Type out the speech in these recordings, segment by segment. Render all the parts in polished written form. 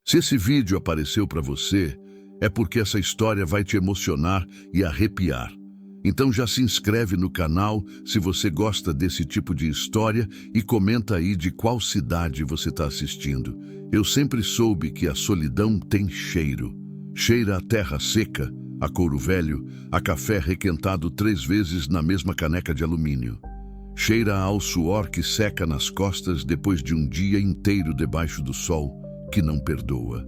Se esse vídeo apareceu para você, é porque essa história vai te emocionar e arrepiar. Então já se inscreve no canal se você gosta desse tipo de história e comenta aí de qual cidade você está assistindo. Eu sempre soube que a solidão tem cheiro. Cheira a terra seca, a couro velho, a café requentado 3 vezes na mesma caneca de alumínio. Cheira ao suor que seca nas costas depois de um dia inteiro debaixo do sol que não perdoa.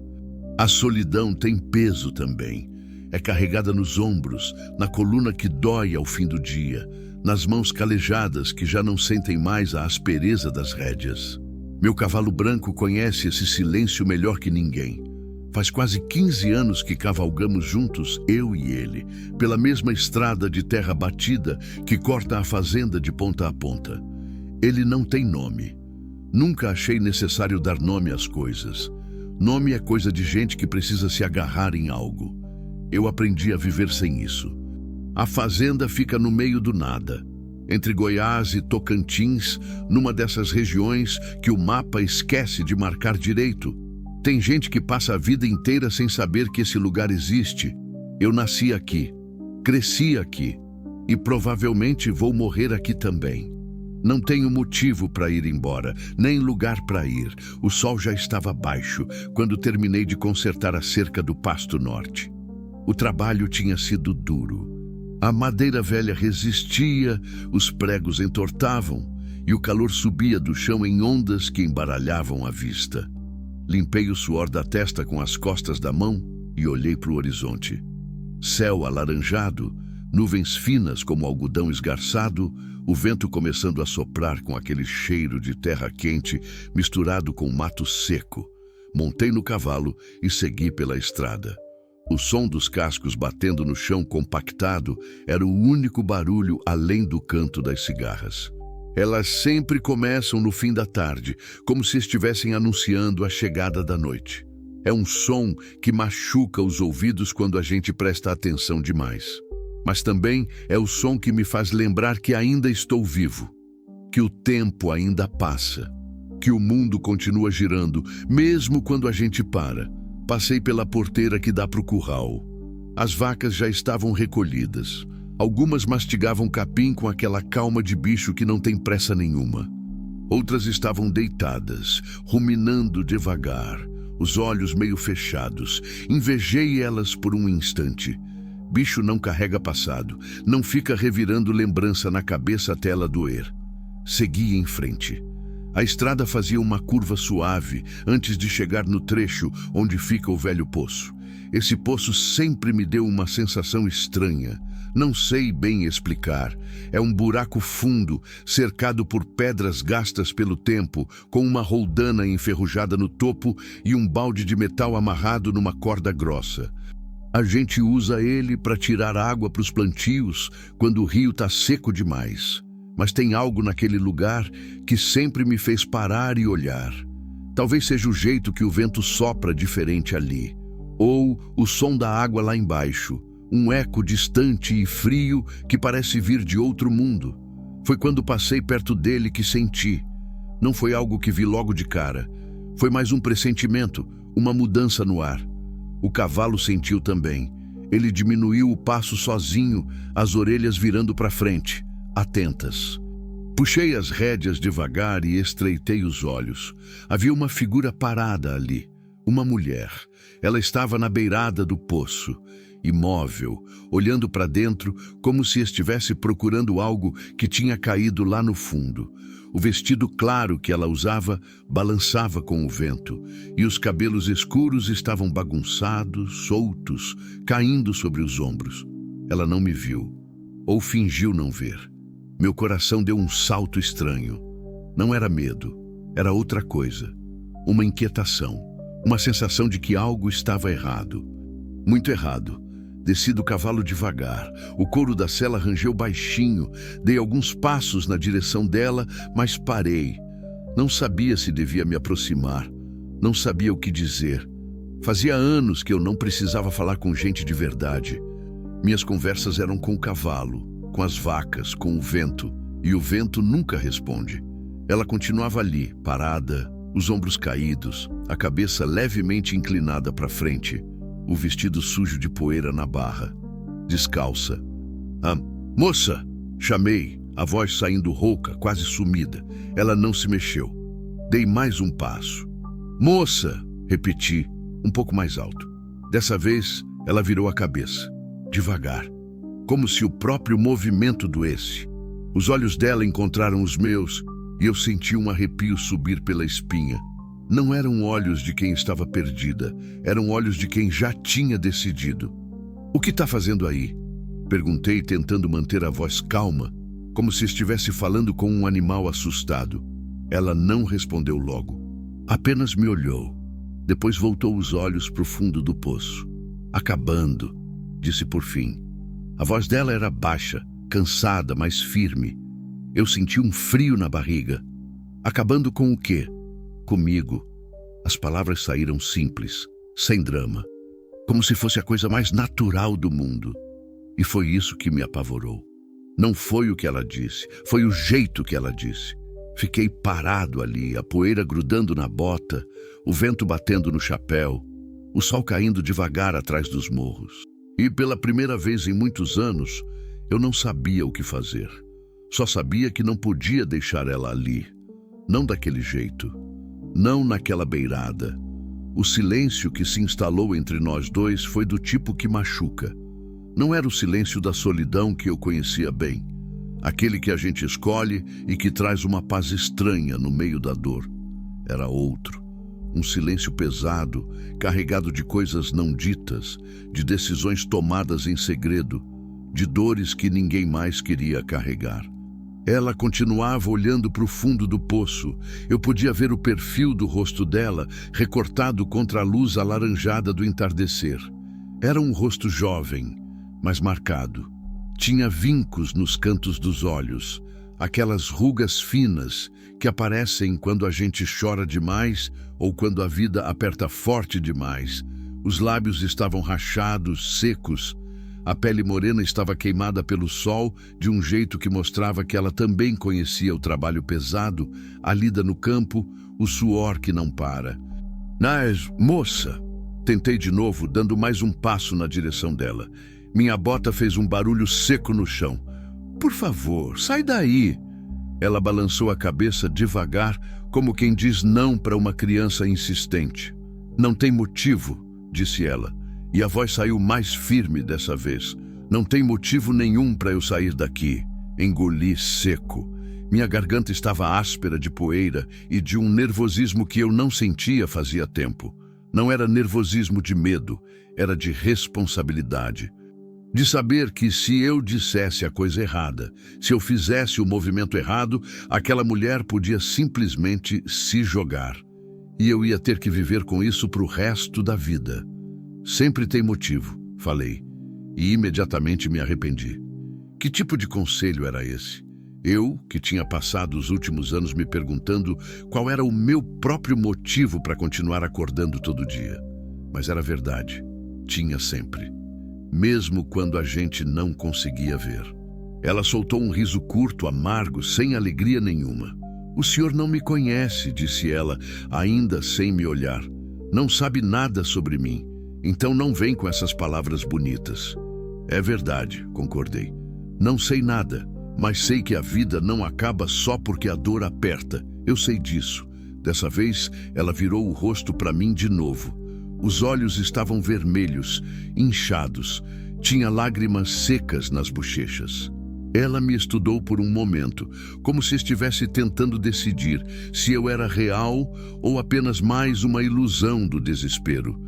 A solidão tem peso também. É carregada nos ombros, na coluna que dói ao fim do dia, nas mãos calejadas que já não sentem mais a aspereza das rédeas. Meu cavalo branco conhece esse silêncio melhor que ninguém. Faz quase 15 anos que cavalgamos juntos, eu e ele, pela mesma estrada de terra batida que corta a fazenda de ponta a ponta. Ele não tem nome. Nunca achei necessário dar nome às coisas. Nome é coisa de gente que precisa se agarrar em algo. Eu aprendi a viver sem isso. A fazenda fica no meio do nada, entre Goiás e Tocantins, numa dessas regiões que o mapa esquece de marcar direito. Tem gente que passa a vida inteira sem saber que esse lugar existe. Eu nasci aqui, cresci aqui e provavelmente vou morrer aqui também. Não tenho motivo para ir embora, nem lugar para ir. O sol já estava baixo quando terminei de consertar a cerca do Pasto Norte. O trabalho tinha sido duro. A madeira velha resistia, os pregos entortavam e o calor subia do chão em ondas que embaralhavam a vista. Limpei o suor da testa com as costas da mão e olhei para o horizonte. Céu alaranjado, nuvens finas como algodão esgarçado, o vento começando a soprar com aquele cheiro de terra quente misturado com mato seco. Montei no cavalo e segui pela estrada. O som dos cascos batendo no chão compactado era o único barulho além do canto das cigarras. Elas sempre começam no fim da tarde, como se estivessem anunciando a chegada da noite. É um som que machuca os ouvidos quando a gente presta atenção demais. Mas também é o som que me faz lembrar que ainda estou vivo, que o tempo ainda passa, que o mundo continua girando, mesmo quando a gente para. Passei pela porteira que dá para o curral. As vacas já estavam recolhidas. Algumas mastigavam capim com aquela calma de bicho que não tem pressa nenhuma. Outras estavam deitadas, ruminando devagar, os olhos meio fechados. Invejei elas por um instante. Bicho não carrega passado, não fica revirando lembrança na cabeça até ela doer. Segui em frente. A estrada fazia uma curva suave antes de chegar no trecho onde fica o velho poço. Esse poço sempre me deu uma sensação estranha. Não sei bem explicar. É um buraco fundo, cercado por pedras gastas pelo tempo, com uma roldana enferrujada no topo e um balde de metal amarrado numa corda grossa. A gente usa ele para tirar água para os plantios quando o rio está seco demais. Mas tem algo naquele lugar que sempre me fez parar e olhar. Talvez seja o jeito que o vento sopra diferente ali. Ou o som da água lá embaixo, um eco distante e frio que parece vir de outro mundo. Foi quando passei perto dele que senti. Não foi algo que vi logo de cara. Foi mais um pressentimento, uma mudança no ar. O cavalo sentiu também. Ele diminuiu o passo sozinho, as orelhas virando para frente, atentas. Puxei as rédeas devagar e estreitei os olhos. Havia uma figura parada ali, uma mulher. Ela estava na beirada do poço, imóvel, olhando para dentro como se estivesse procurando algo que tinha caído lá no fundo. O vestido claro que ela usava balançava com o vento, e os cabelos escuros estavam bagunçados, soltos, caindo sobre os ombros. Ela não me viu, ou fingiu não ver. Meu coração deu um salto estranho. Não era medo, era outra coisa. Uma inquietação, uma sensação de que algo estava errado. Muito errado. Desci do cavalo devagar. O couro da sela rangeu baixinho. Dei alguns passos na direção dela, mas parei. Não sabia se devia me aproximar. Não sabia o que dizer. Fazia anos que eu não precisava falar com gente de verdade. Minhas conversas eram com o cavalo, com as vacas, com o vento. E o vento nunca responde. Ela continuava ali, parada, os ombros caídos, a cabeça levemente inclinada para frente, o vestido sujo de poeira na barra. Descalça. "Ah, moça!" Chamei, a voz saindo rouca, quase sumida. Ela não se mexeu. Dei mais um passo. "Moça!" repeti, um pouco mais alto. Dessa vez, ela virou a cabeça, devagar, como se o próprio movimento doesse. Os olhos dela encontraram os meus e eu senti um arrepio subir pela espinha. Não eram olhos de quem estava perdida, eram olhos de quem já tinha decidido. "O que está fazendo aí?" Perguntei, tentando manter a voz calma, como se estivesse falando com um animal assustado. Ela não respondeu logo. Apenas me olhou. Depois voltou os olhos para o fundo do poço. "Acabando", disse por fim. A voz dela era baixa, cansada, mas firme. Eu senti um frio na barriga. "Acabando com o quê?" "Comigo." As palavras saíram simples, sem drama, como se fosse a coisa mais natural do mundo. E foi isso que me apavorou. Não foi o que ela disse, foi o jeito que ela disse. Fiquei parado ali, a poeira grudando na bota, o vento batendo no chapéu, o sol caindo devagar atrás dos morros. E pela primeira vez em muitos anos, eu não sabia o que fazer. Só sabia que não podia deixar ela ali. Não daquele jeito. Não naquela beirada. O silêncio que se instalou entre nós dois foi do tipo que machuca. Não era o silêncio da solidão que eu conhecia bem. Aquele que a gente escolhe e que traz uma paz estranha no meio da dor. Era outro. Um silêncio pesado, carregado de coisas não ditas, de decisões tomadas em segredo, de dores que ninguém mais queria carregar. Ela continuava olhando para o fundo do poço. Eu podia ver o perfil do rosto dela, recortado contra a luz alaranjada do entardecer. Era um rosto jovem, mas marcado. Tinha vincos nos cantos dos olhos, aquelas rugas finas que aparecem quando a gente chora demais ou quando a vida aperta forte demais. Os lábios estavam rachados, secos. A pele morena estava queimada pelo sol de um jeito que mostrava que ela também conhecia o trabalho pesado, a lida no campo, o suor que não para. "Mas, moça!" Tentei de novo, dando mais um passo na direção dela. Minha bota fez um barulho seco no chão. "Por favor, sai daí!" Ela balançou a cabeça devagar, como quem diz não para uma criança insistente. "Não tem motivo", disse ela, e a voz saiu mais firme dessa vez. "Não tem motivo nenhum para eu sair daqui." Engoli seco. Minha garganta estava áspera de poeira e de um nervosismo que eu não sentia fazia tempo. Não era nervosismo de medo, era de responsabilidade. De saber que se eu dissesse a coisa errada, se eu fizesse o movimento errado, aquela mulher podia simplesmente se jogar. E eu ia ter que viver com isso para o resto da vida. "Sempre tem motivo", falei, e imediatamente me arrependi. Que tipo de conselho era esse? Eu, que tinha passado os últimos anos me perguntando qual era o meu próprio motivo para continuar acordando todo dia. Mas era verdade, tinha sempre. Mesmo quando a gente não conseguia ver. Ela soltou um riso curto, amargo, sem alegria nenhuma. "O senhor não me conhece", disse ela, ainda sem me olhar. "Não sabe nada sobre mim, então não vem com essas palavras bonitas." "É verdade", concordei. "Não sei nada, mas sei que a vida não acaba só porque a dor aperta. Eu sei disso." Dessa vez, ela virou o rosto para mim de novo. Os olhos estavam vermelhos, inchados. Tinha lágrimas secas nas bochechas. Ela me estudou por um momento, como se estivesse tentando decidir se eu era real ou apenas mais uma ilusão do desespero.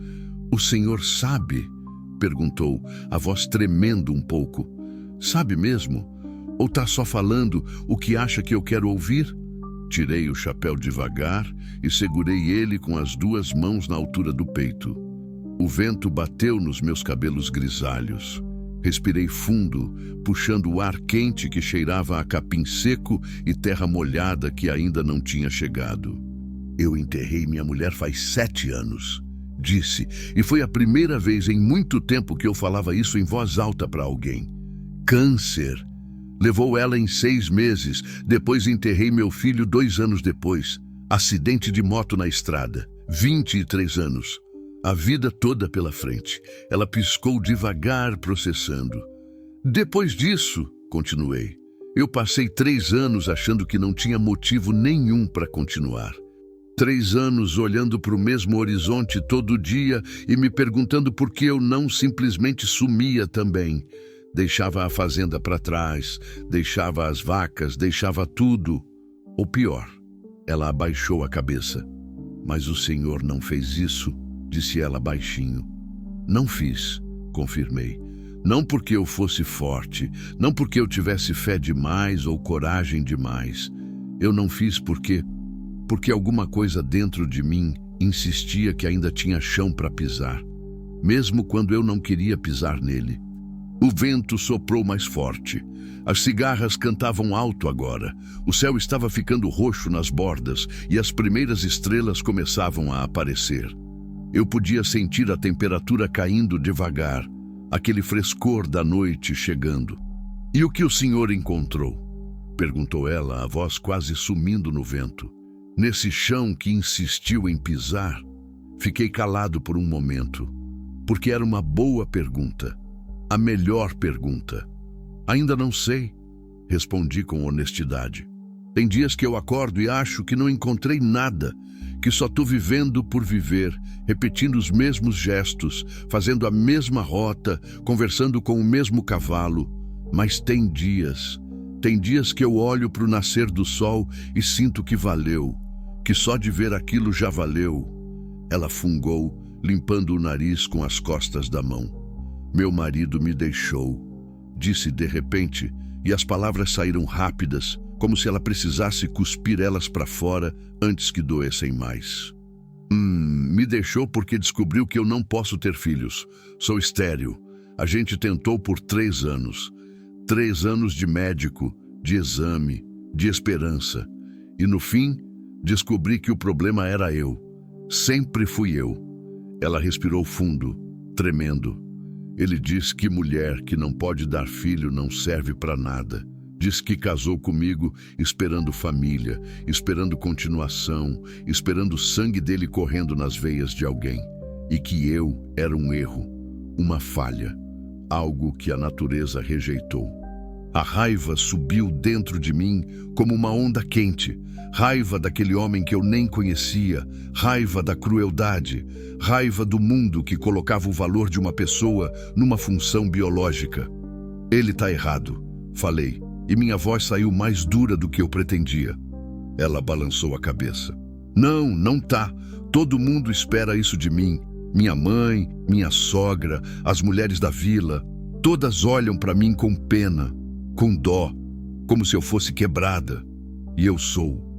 "O senhor sabe?" perguntou, a voz tremendo um pouco. "Sabe mesmo? Ou tá só falando o que acha que eu quero ouvir?" Tirei o chapéu devagar e segurei ele com as duas mãos na altura do peito. O vento bateu nos meus cabelos grisalhos. Respirei fundo, puxando o ar quente que cheirava a capim seco e terra molhada que ainda não tinha chegado. "Eu enterrei minha mulher faz 7 anos", disse, e foi a primeira vez em muito tempo que eu falava isso em voz alta para alguém. "Câncer. Levou ela em 6 meses, depois enterrei meu filho 2 anos depois. Acidente de moto na estrada, 23 anos. A vida toda pela frente. Ela piscou devagar, processando. Depois disso, continuei, eu passei 3 anos achando que não tinha motivo nenhum para continuar. 3 anos olhando para o mesmo horizonte todo dia e me perguntando por que eu não simplesmente sumia também. Deixava a fazenda para trás, deixava as vacas, deixava tudo. Ou pior, ela abaixou a cabeça. Mas o Senhor não fez isso, disse ela baixinho. Não fiz, confirmei. Não porque eu fosse forte, não porque eu tivesse fé demais ou coragem demais. Eu não fiz porque alguma coisa dentro de mim insistia que ainda tinha chão para pisar, mesmo quando eu não queria pisar nele. O vento soprou mais forte. As cigarras cantavam alto agora. O céu estava ficando roxo nas bordas e as primeiras estrelas começavam a aparecer. Eu podia sentir a temperatura caindo devagar, aquele frescor da noite chegando. E o que o senhor encontrou? Perguntou ela, a voz quase sumindo no vento. Nesse chão que insistiu em pisar, fiquei calado por um momento, porque era uma boa pergunta. A melhor pergunta. Ainda não sei, respondi com honestidade. Tem dias que eu acordo e acho que não encontrei nada, que só estou vivendo por viver, repetindo os mesmos gestos, fazendo a mesma rota, conversando com o mesmo cavalo. Mas tem dias que eu olho para o nascer do sol e sinto que valeu, que só de ver aquilo já valeu. Ela fungou, limpando o nariz com as costas da mão. Meu marido me deixou, disse de repente, e as palavras saíram rápidas, como se ela precisasse cuspir elas para fora antes que doessem mais. Me deixou porque descobriu que eu não posso ter filhos. Sou estéril. A gente tentou por 3 anos. 3 anos de médico, de exame, de esperança. E no fim, descobri que o problema era eu. Sempre fui eu. Ela respirou fundo, tremendo. Ele diz que mulher que não pode dar filho não serve para nada. Diz que casou comigo esperando família, esperando continuação, esperando o sangue dele correndo nas veias de alguém. E que eu era um erro, uma falha, algo que a natureza rejeitou. A raiva subiu dentro de mim como uma onda quente. Raiva daquele homem que eu nem conhecia, raiva da crueldade, raiva do mundo que colocava o valor de uma pessoa numa função biológica. Ele está errado, falei, e minha voz saiu mais dura do que eu pretendia. Ela balançou a cabeça. Não tá. Todo mundo espera isso de mim. Minha mãe, minha sogra, as mulheres da vila, todas olham para mim com pena, com dó, como se eu fosse quebrada. E eu sou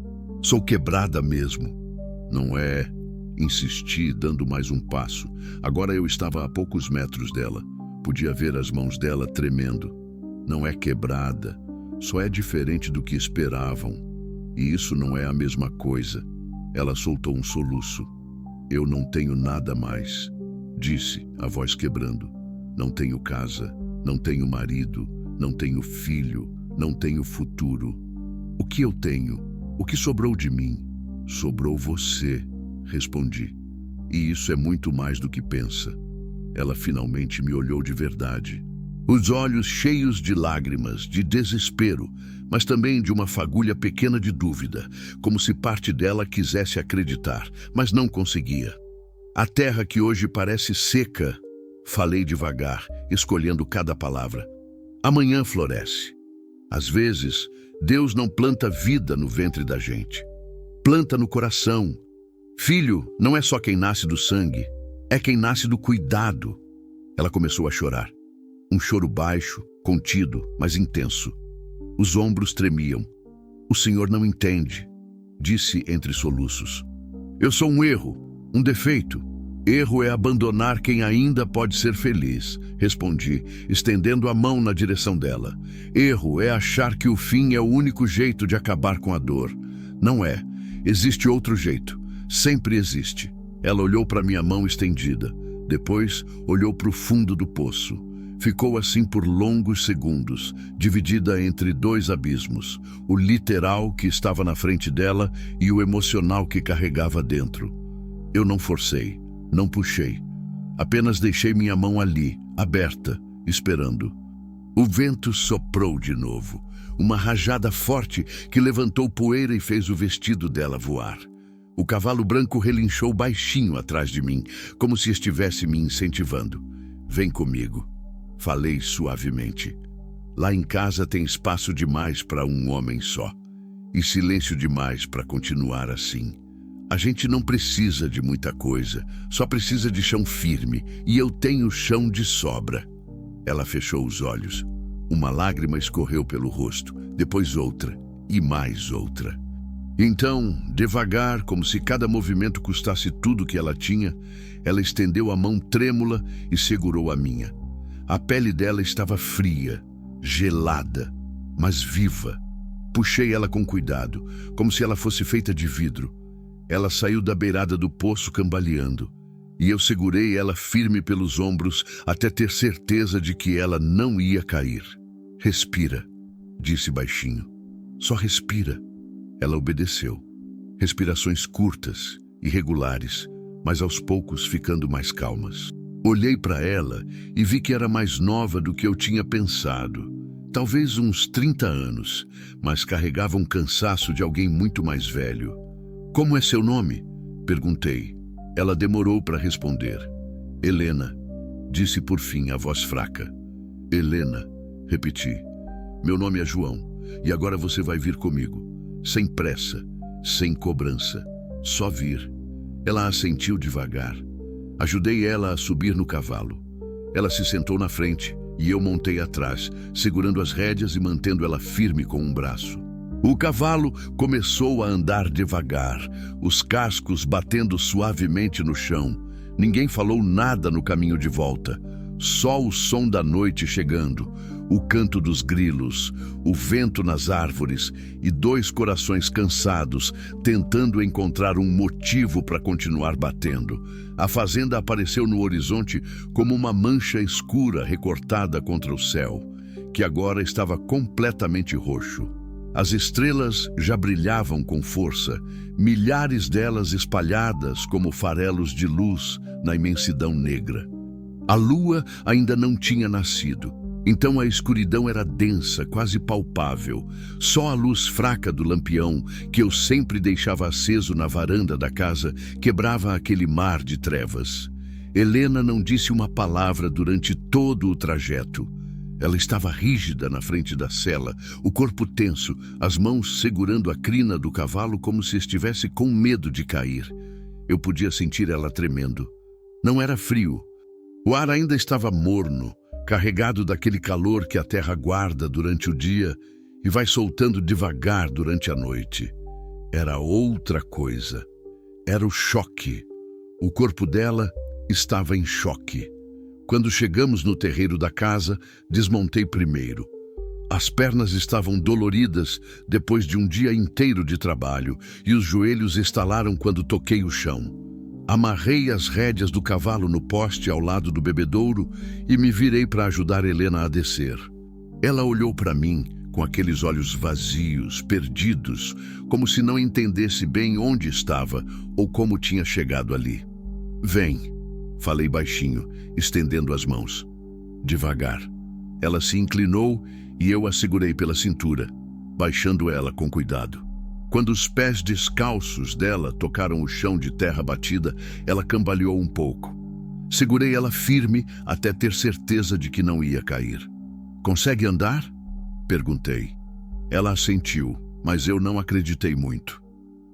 quebrada mesmo. Não é? Insisti, dando mais um passo. Agora eu estava a poucos metros dela. Podia ver as mãos dela tremendo. Não é quebrada, só é diferente do que esperavam. E isso não é a mesma coisa. Ela soltou um soluço. Eu não tenho nada mais, disse, a voz quebrando. Não tenho casa, não tenho marido, não tenho filho, não tenho futuro. O que eu tenho? O que sobrou de mim? Sobrou você, respondi. E isso é muito mais do que pensa. Ela finalmente me olhou de verdade. Os olhos cheios de lágrimas, de desespero, mas também de uma fagulha pequena de dúvida, como se parte dela quisesse acreditar, mas não conseguia. A terra que hoje parece seca, falei devagar, escolhendo cada palavra. Amanhã floresce. Às vezes, Deus não planta vida no ventre da gente. Planta no coração. Filho não é só quem nasce do sangue, é quem nasce do cuidado. Ela começou a chorar. Um choro baixo, contido, mas intenso. Os ombros tremiam. O senhor não entende, disse entre soluços. Eu sou um erro, um defeito. Erro é abandonar quem ainda pode ser feliz, respondi, estendendo a mão na direção dela. Erro é achar que o fim é o único jeito de acabar com a dor. Não é. Existe outro jeito. Sempre existe. Ela olhou para minha mão estendida. Depois, olhou para o fundo do poço. Ficou assim por longos segundos, dividida entre dois abismos, o literal que estava na frente dela e o emocional que carregava dentro. Eu não forcei, não puxei. Apenas deixei minha mão ali, aberta, esperando. O vento soprou de novo, uma rajada forte que levantou poeira e fez o vestido dela voar. O cavalo branco relinchou baixinho atrás de mim, como se estivesse me incentivando. Vem comigo. Falei suavemente. Lá em casa tem espaço demais para um homem só. E silêncio demais para continuar assim. A gente não precisa de muita coisa, só precisa de chão firme, e eu tenho chão de sobra. Ela fechou os olhos. Uma lágrima escorreu pelo rosto, depois outra, e mais outra. Então, devagar, como se cada movimento custasse tudo que ela tinha, ela estendeu a mão trêmula e segurou a minha. A pele dela estava fria, gelada, mas viva. Puxei ela com cuidado, como se ela fosse feita de vidro. Ela saiu da beirada do poço cambaleando, e eu segurei ela firme pelos ombros até ter certeza de que ela não ia cair. Respira, disse baixinho. Só respira. Ela obedeceu. Respirações curtas, irregulares, mas aos poucos ficando mais calmas. Olhei para ela e vi que era mais nova do que eu tinha pensado. Talvez uns 30 anos, mas carregava um cansaço de alguém muito mais velho. Como é seu nome? Perguntei. Ela demorou para responder. Helena, disse por fim a voz fraca. Helena, repeti. Meu nome é João, e agora você vai vir comigo. Sem pressa, sem cobrança. Só vir. Ela assentiu devagar. Ajudei ela a subir no cavalo. Ela se sentou na frente e eu montei atrás, segurando as rédeas e mantendo ela firme com um braço. O cavalo começou a andar devagar, os cascos batendo suavemente no chão. Ninguém falou nada no caminho de volta. Só o som da noite chegando, o canto dos grilos, o vento nas árvores e dois corações cansados tentando encontrar um motivo para continuar batendo. A fazenda apareceu no horizonte como uma mancha escura recortada contra o céu, que agora estava completamente roxo. As estrelas já brilhavam com força, milhares delas espalhadas como farelos de luz na imensidão negra. A lua ainda não tinha nascido, então a escuridão era densa, quase palpável. Só a luz fraca do lampião, que eu sempre deixava aceso na varanda da casa, quebrava aquele mar de trevas. Helena não disse uma palavra durante todo o trajeto. Ela estava rígida na frente da sela, o corpo tenso, as mãos segurando a crina do cavalo como se estivesse com medo de cair. Eu podia sentir ela tremendo. Não era frio. O ar ainda estava morno, carregado daquele calor que a terra guarda durante o dia e vai soltando devagar durante a noite. Era outra coisa. Era o choque. O corpo dela estava em choque. Quando chegamos no terreiro da casa, desmontei primeiro. As pernas estavam doloridas depois de um dia inteiro de trabalho e os joelhos estalaram quando toquei o chão. Amarrei as rédeas do cavalo no poste ao lado do bebedouro e me virei para ajudar Helena a descer. Ela olhou para mim com aqueles olhos vazios, perdidos, como se não entendesse bem onde estava ou como tinha chegado ali. Vem, falei baixinho, estendendo as mãos. Devagar. Ela se inclinou e eu a segurei pela cintura, baixando ela com cuidado. Quando os pés descalços dela tocaram o chão de terra batida, ela cambaleou um pouco. Segurei ela firme até ter certeza de que não ia cair. Consegue andar? Perguntei. Ela assentiu, mas eu não acreditei muito.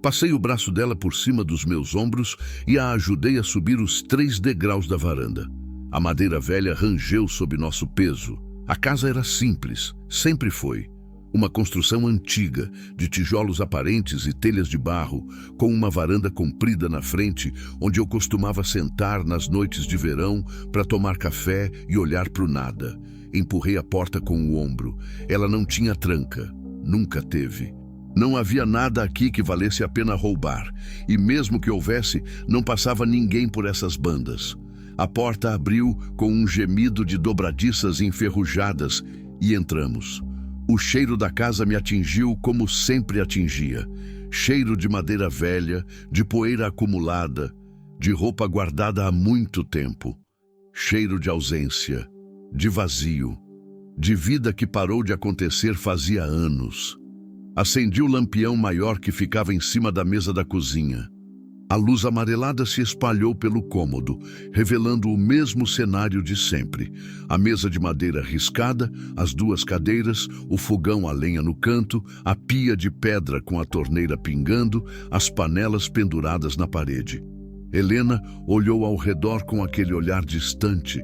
Passei o braço dela por cima dos meus ombros e a ajudei a subir os 3 degraus da varanda. A madeira velha rangeu sob nosso peso. A casa era simples, sempre foi. Uma construção antiga, de tijolos aparentes e telhas de barro, com uma varanda comprida na frente, onde eu costumava sentar nas noites de verão para tomar café e olhar para o nada. Empurrei a porta com o ombro. Ela não tinha tranca. Nunca teve. Não havia nada aqui que valesse a pena roubar, e mesmo que houvesse, não passava ninguém por essas bandas. A porta abriu com um gemido de dobradiças enferrujadas e entramos. O cheiro da casa me atingiu como sempre atingia. Cheiro de madeira velha, de poeira acumulada, de roupa guardada há muito tempo. Cheiro de ausência, de vazio, de vida que parou de acontecer fazia anos. Acendi o lampião maior que ficava em cima da mesa da cozinha. A luz amarelada se espalhou pelo cômodo, revelando o mesmo cenário de sempre. A mesa de madeira riscada, as duas cadeiras, o fogão a lenha no canto, a pia de pedra com a torneira pingando, as panelas penduradas na parede. Helena olhou ao redor com aquele olhar distante.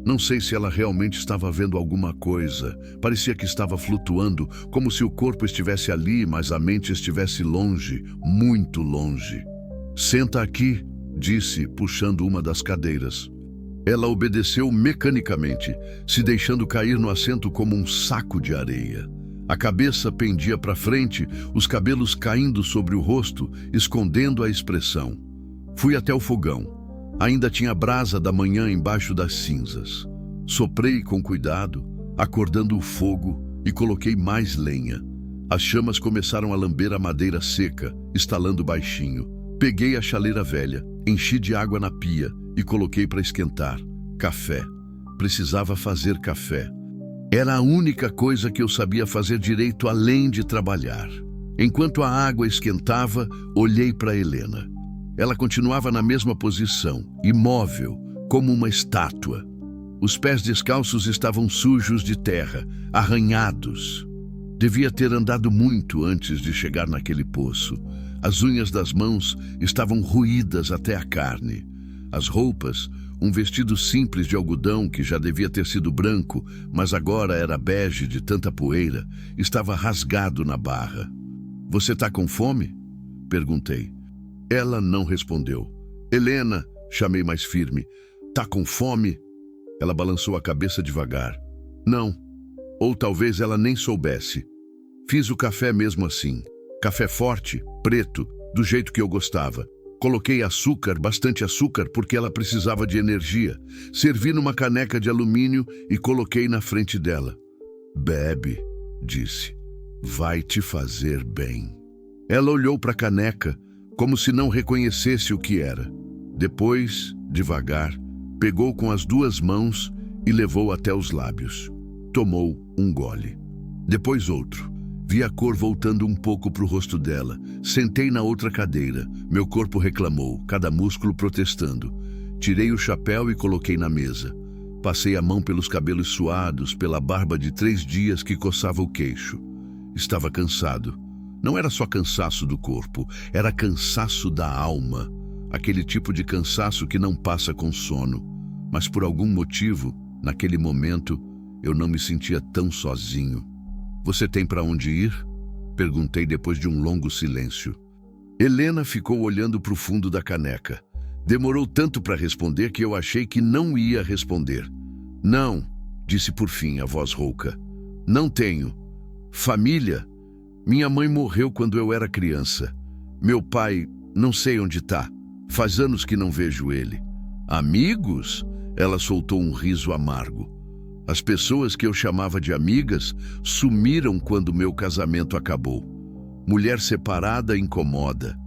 Não sei se ela realmente estava vendo alguma coisa. Parecia que estava flutuando, como se o corpo estivesse ali, mas a mente estivesse longe, muito longe. "Senta aqui", disse, puxando uma das cadeiras. Ela obedeceu mecanicamente, se deixando cair no assento como um saco de areia. A cabeça pendia para frente, os cabelos caindo sobre o rosto, escondendo a expressão. Fui até o fogão. Ainda tinha brasa da manhã embaixo das cinzas. Soprei com cuidado, acordando o fogo, e coloquei mais lenha. As chamas começaram a lamber a madeira seca, estalando baixinho. Peguei a chaleira velha, enchi de água na pia e coloquei para esquentar. Café. Precisava fazer café. Era a única coisa que eu sabia fazer direito além de trabalhar. Enquanto a água esquentava, olhei para Helena. Ela continuava na mesma posição, imóvel, como uma estátua. Os pés descalços estavam sujos de terra, arranhados. Devia ter andado muito antes de chegar naquele poço. As unhas das mãos estavam roídas até a carne. As roupas, um vestido simples de algodão que já devia ter sido branco, mas agora era bege de tanta poeira, estava rasgado na barra. "Você tá com fome?" perguntei. Ela não respondeu. "Helena", chamei mais firme, "tá com fome?" Ela balançou a cabeça devagar. "Não." Ou talvez ela nem soubesse. Fiz o café mesmo assim. Café forte, preto, do jeito que eu gostava. Coloquei açúcar, bastante açúcar, porque ela precisava de energia. Servi numa caneca de alumínio e coloquei na frente dela. "Bebe", disse. "Vai te fazer bem." Ela olhou para a caneca, como se não reconhecesse o que era. Depois, devagar, pegou com as duas mãos e levou até os lábios. Tomou um gole. Depois outro. Vi a cor voltando um pouco para o rosto dela. Sentei na outra cadeira. Meu corpo reclamou, cada músculo protestando. Tirei o chapéu e coloquei na mesa. Passei a mão pelos cabelos suados, pela barba de 3 dias que coçava o queixo. Estava cansado. Não era só cansaço do corpo, era cansaço da alma. Aquele tipo de cansaço que não passa com sono. Mas por algum motivo, naquele momento, eu não me sentia tão sozinho. "Você tem para onde ir?" perguntei depois de um longo silêncio. Helena ficou olhando para o fundo da caneca. Demorou tanto para responder que eu achei que não ia responder. "Não", disse por fim, a voz rouca. "Não tenho. Família? Minha mãe morreu quando eu era criança. Meu pai, não sei onde está. Faz anos que não vejo ele. Amigos?" Ela soltou um riso amargo. "As pessoas que eu chamava de amigas sumiram quando meu casamento acabou. Mulher separada incomoda.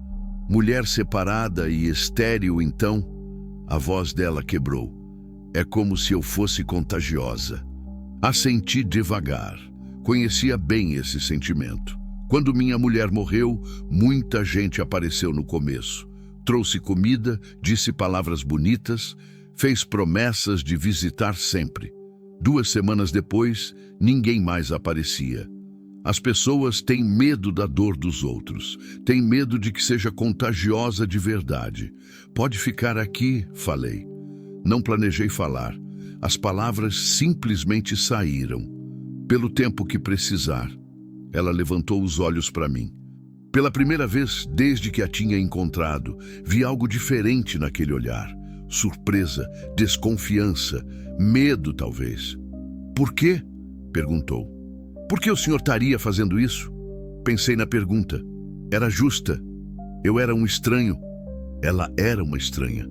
Mulher separada e estéril, então." A voz dela quebrou. "É como se eu fosse contagiosa." Assenti devagar. Conhecia bem esse sentimento. Quando minha mulher morreu, muita gente apareceu no começo. Trouxe comida, disse palavras bonitas, fez promessas de visitar sempre. 2 semanas depois, ninguém mais aparecia. As pessoas têm medo da dor dos outros, têm medo de que seja contagiosa de verdade. "Pode ficar aqui", falei. Não planejei falar. As palavras simplesmente saíram. "Pelo tempo que precisar." Ela levantou os olhos para mim. Pela primeira vez desde que a tinha encontrado, vi algo diferente naquele olhar. Surpresa, desconfiança, medo talvez. "Por quê?" perguntou. "Por que o senhor estaria fazendo isso?" Pensei na pergunta. Era justa. Eu era um estranho. Ela era uma estranha.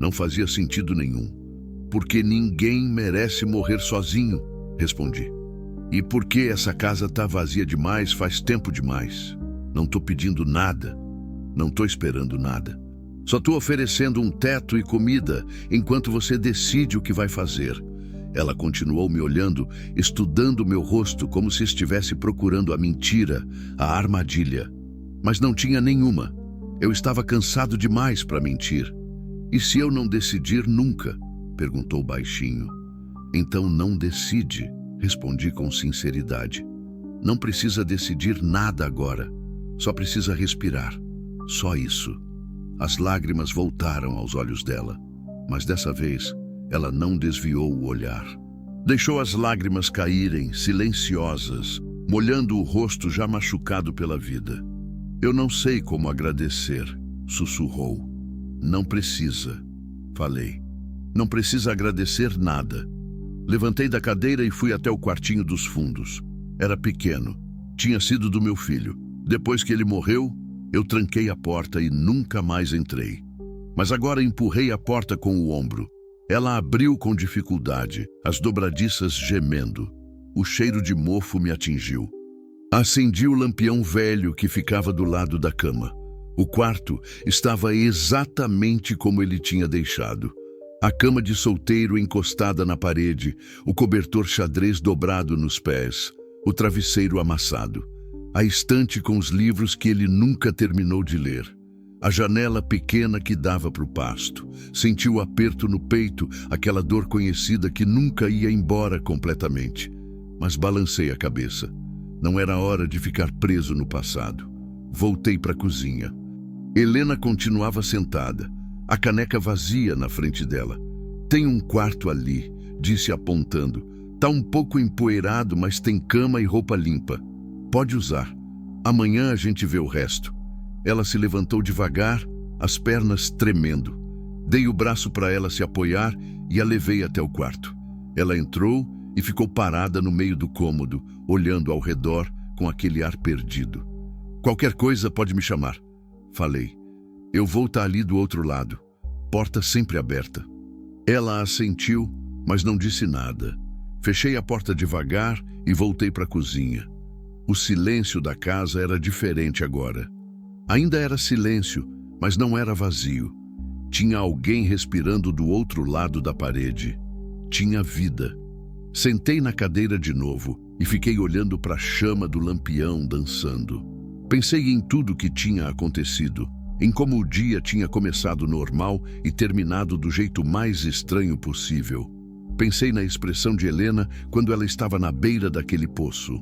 Não fazia sentido nenhum. Porque ninguém merece morrer sozinho, respondi. E porque essa casa tá vazia demais faz tempo demais. Não tô pedindo nada, não tô esperando nada. Só tô oferecendo um teto e comida enquanto você decide o que vai fazer. Ela continuou me olhando, estudando meu rosto como se estivesse procurando a mentira, a armadilha. Mas não tinha nenhuma. Eu estava cansado demais para mentir. E se eu não decidir nunca? Perguntou baixinho. Então não decide, respondi com sinceridade. Não precisa decidir nada agora. Só precisa respirar. Só isso. As lágrimas voltaram aos olhos dela, mas dessa vez ela não desviou o olhar. Deixou as lágrimas caírem, silenciosas, molhando o rosto já machucado pela vida. Eu não sei como agradecer, sussurrou. Não precisa, falei. Não precisa agradecer nada. Levantei da cadeira e fui até o quartinho dos fundos. Era pequeno. Tinha sido do meu filho. Depois que ele morreu, eu tranquei a porta e nunca mais entrei. Mas agora empurrei a porta com o ombro. Ela abriu com dificuldade, as dobradiças gemendo. O cheiro de mofo me atingiu. Acendi o lampião velho que ficava do lado da cama. O quarto estava exatamente como ele tinha deixado. A cama de solteiro encostada na parede, o cobertor xadrez dobrado nos pés, o travesseiro amassado, a estante com os livros que ele nunca terminou de ler, a janela pequena que dava para o pasto. Senti o aperto no peito, aquela dor conhecida que nunca ia embora completamente. Mas balancei a cabeça. Não era hora de ficar preso no passado. Voltei para a cozinha. Helena continuava sentada, a caneca vazia na frente dela. Tem um quarto ali, disse apontando. Tá um pouco empoeirado, mas tem cama e roupa limpa. Pode usar. Amanhã a gente vê o resto. Ela se levantou devagar, as pernas tremendo. Dei o braço para ela se apoiar e a levei até o quarto. Ela entrou e ficou parada no meio do cômodo, olhando ao redor com aquele ar perdido. Qualquer coisa pode me chamar, falei. Eu vou estar ali do outro lado, porta sempre aberta. Ela assentiu, mas não disse nada. Fechei a porta devagar e voltei para a cozinha. O silêncio da casa era diferente agora. Ainda era silêncio, mas não era vazio. Tinha alguém respirando do outro lado da parede. Tinha vida. Sentei na cadeira de novo e fiquei olhando para a chama do lampião dançando. Pensei em tudo que tinha acontecido, em como o dia tinha começado normal e terminado do jeito mais estranho possível. Pensei na expressão de Helena quando ela estava na beira daquele poço.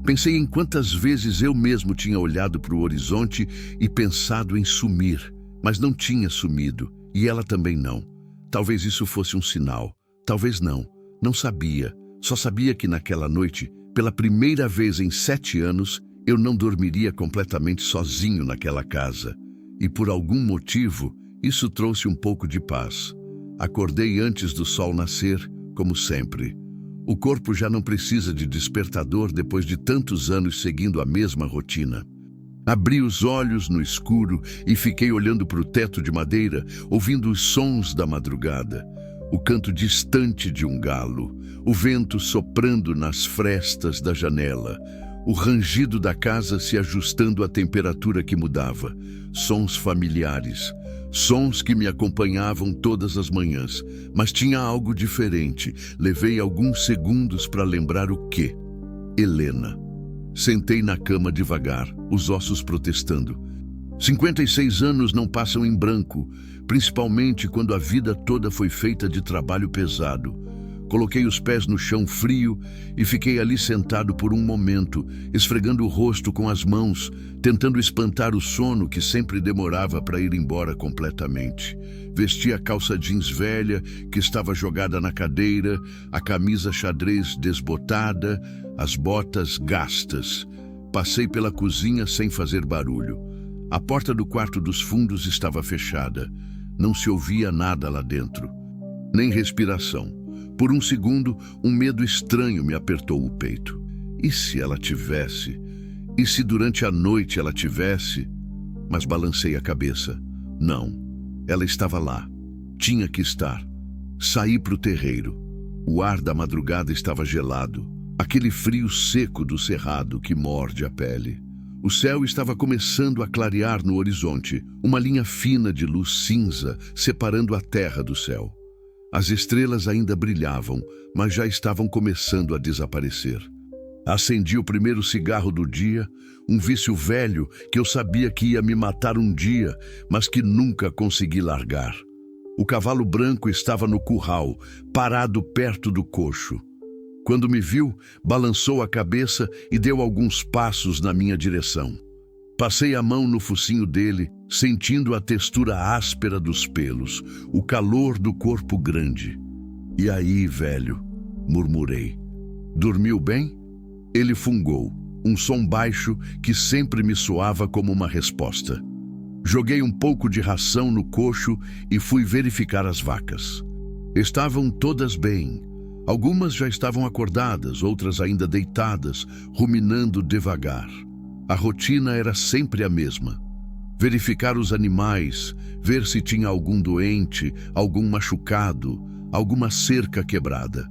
Pensei em quantas vezes eu mesmo tinha olhado para o horizonte e pensado em sumir, mas não tinha sumido, e ela também não. Talvez isso fosse um sinal, talvez não. Não sabia, só sabia que naquela noite, pela primeira vez em 7 anos, eu não dormiria completamente sozinho naquela casa. E por algum motivo, isso trouxe um pouco de paz. Acordei antes do sol nascer, como sempre. O corpo já não precisa de despertador depois de tantos anos seguindo a mesma rotina. Abri os olhos no escuro e fiquei olhando para o teto de madeira, ouvindo os sons da madrugada. O canto distante de um galo, o vento soprando nas frestas da janela, o rangido da casa se ajustando à temperatura que mudava, sons familiares, sons que me acompanhavam todas as manhãs, mas tinha algo diferente. Levei alguns segundos para lembrar o quê? Helena. Sentei na cama devagar, os ossos protestando. 56 anos não passam em branco, principalmente quando a vida toda foi feita de trabalho pesado. Coloquei os pés no chão frio e fiquei ali sentado por um momento, esfregando o rosto com as mãos, tentando espantar o sono que sempre demorava para ir embora completamente. Vesti a calça jeans velha, que estava jogada na cadeira, a camisa xadrez desbotada, as botas gastas. Passei pela cozinha sem fazer barulho. A porta do quarto dos fundos estava fechada. Não se ouvia nada lá dentro, nem respiração. Por um segundo, um medo estranho me apertou o peito. E se ela tivesse? E se durante a noite ela tivesse? Mas balancei a cabeça. Não, ela estava lá. Tinha que estar. Saí para o terreiro. O ar da madrugada estava gelado, aquele frio seco do cerrado que morde a pele. O céu estava começando a clarear no horizonte, uma linha fina de luz cinza separando a terra do céu. As estrelas ainda brilhavam, mas já estavam começando a desaparecer. Acendi o primeiro cigarro do dia, um vício velho que eu sabia que ia me matar um dia, mas que nunca consegui largar. O cavalo branco estava no curral, parado perto do coxo. Quando me viu, balançou a cabeça e deu alguns passos na minha direção. Passei a mão no focinho dele, sentindo a textura áspera dos pelos, o calor do corpo grande. "E aí, velho?", murmurei. "Dormiu bem?" Ele fungou, um som baixo que sempre me soava como uma resposta. Joguei um pouco de ração no coxo e fui verificar as vacas. Estavam todas bem. Algumas já estavam acordadas, outras ainda deitadas, ruminando devagar. A rotina era sempre a mesma. Verificar os animais, ver se tinha algum doente, algum machucado, alguma cerca quebrada.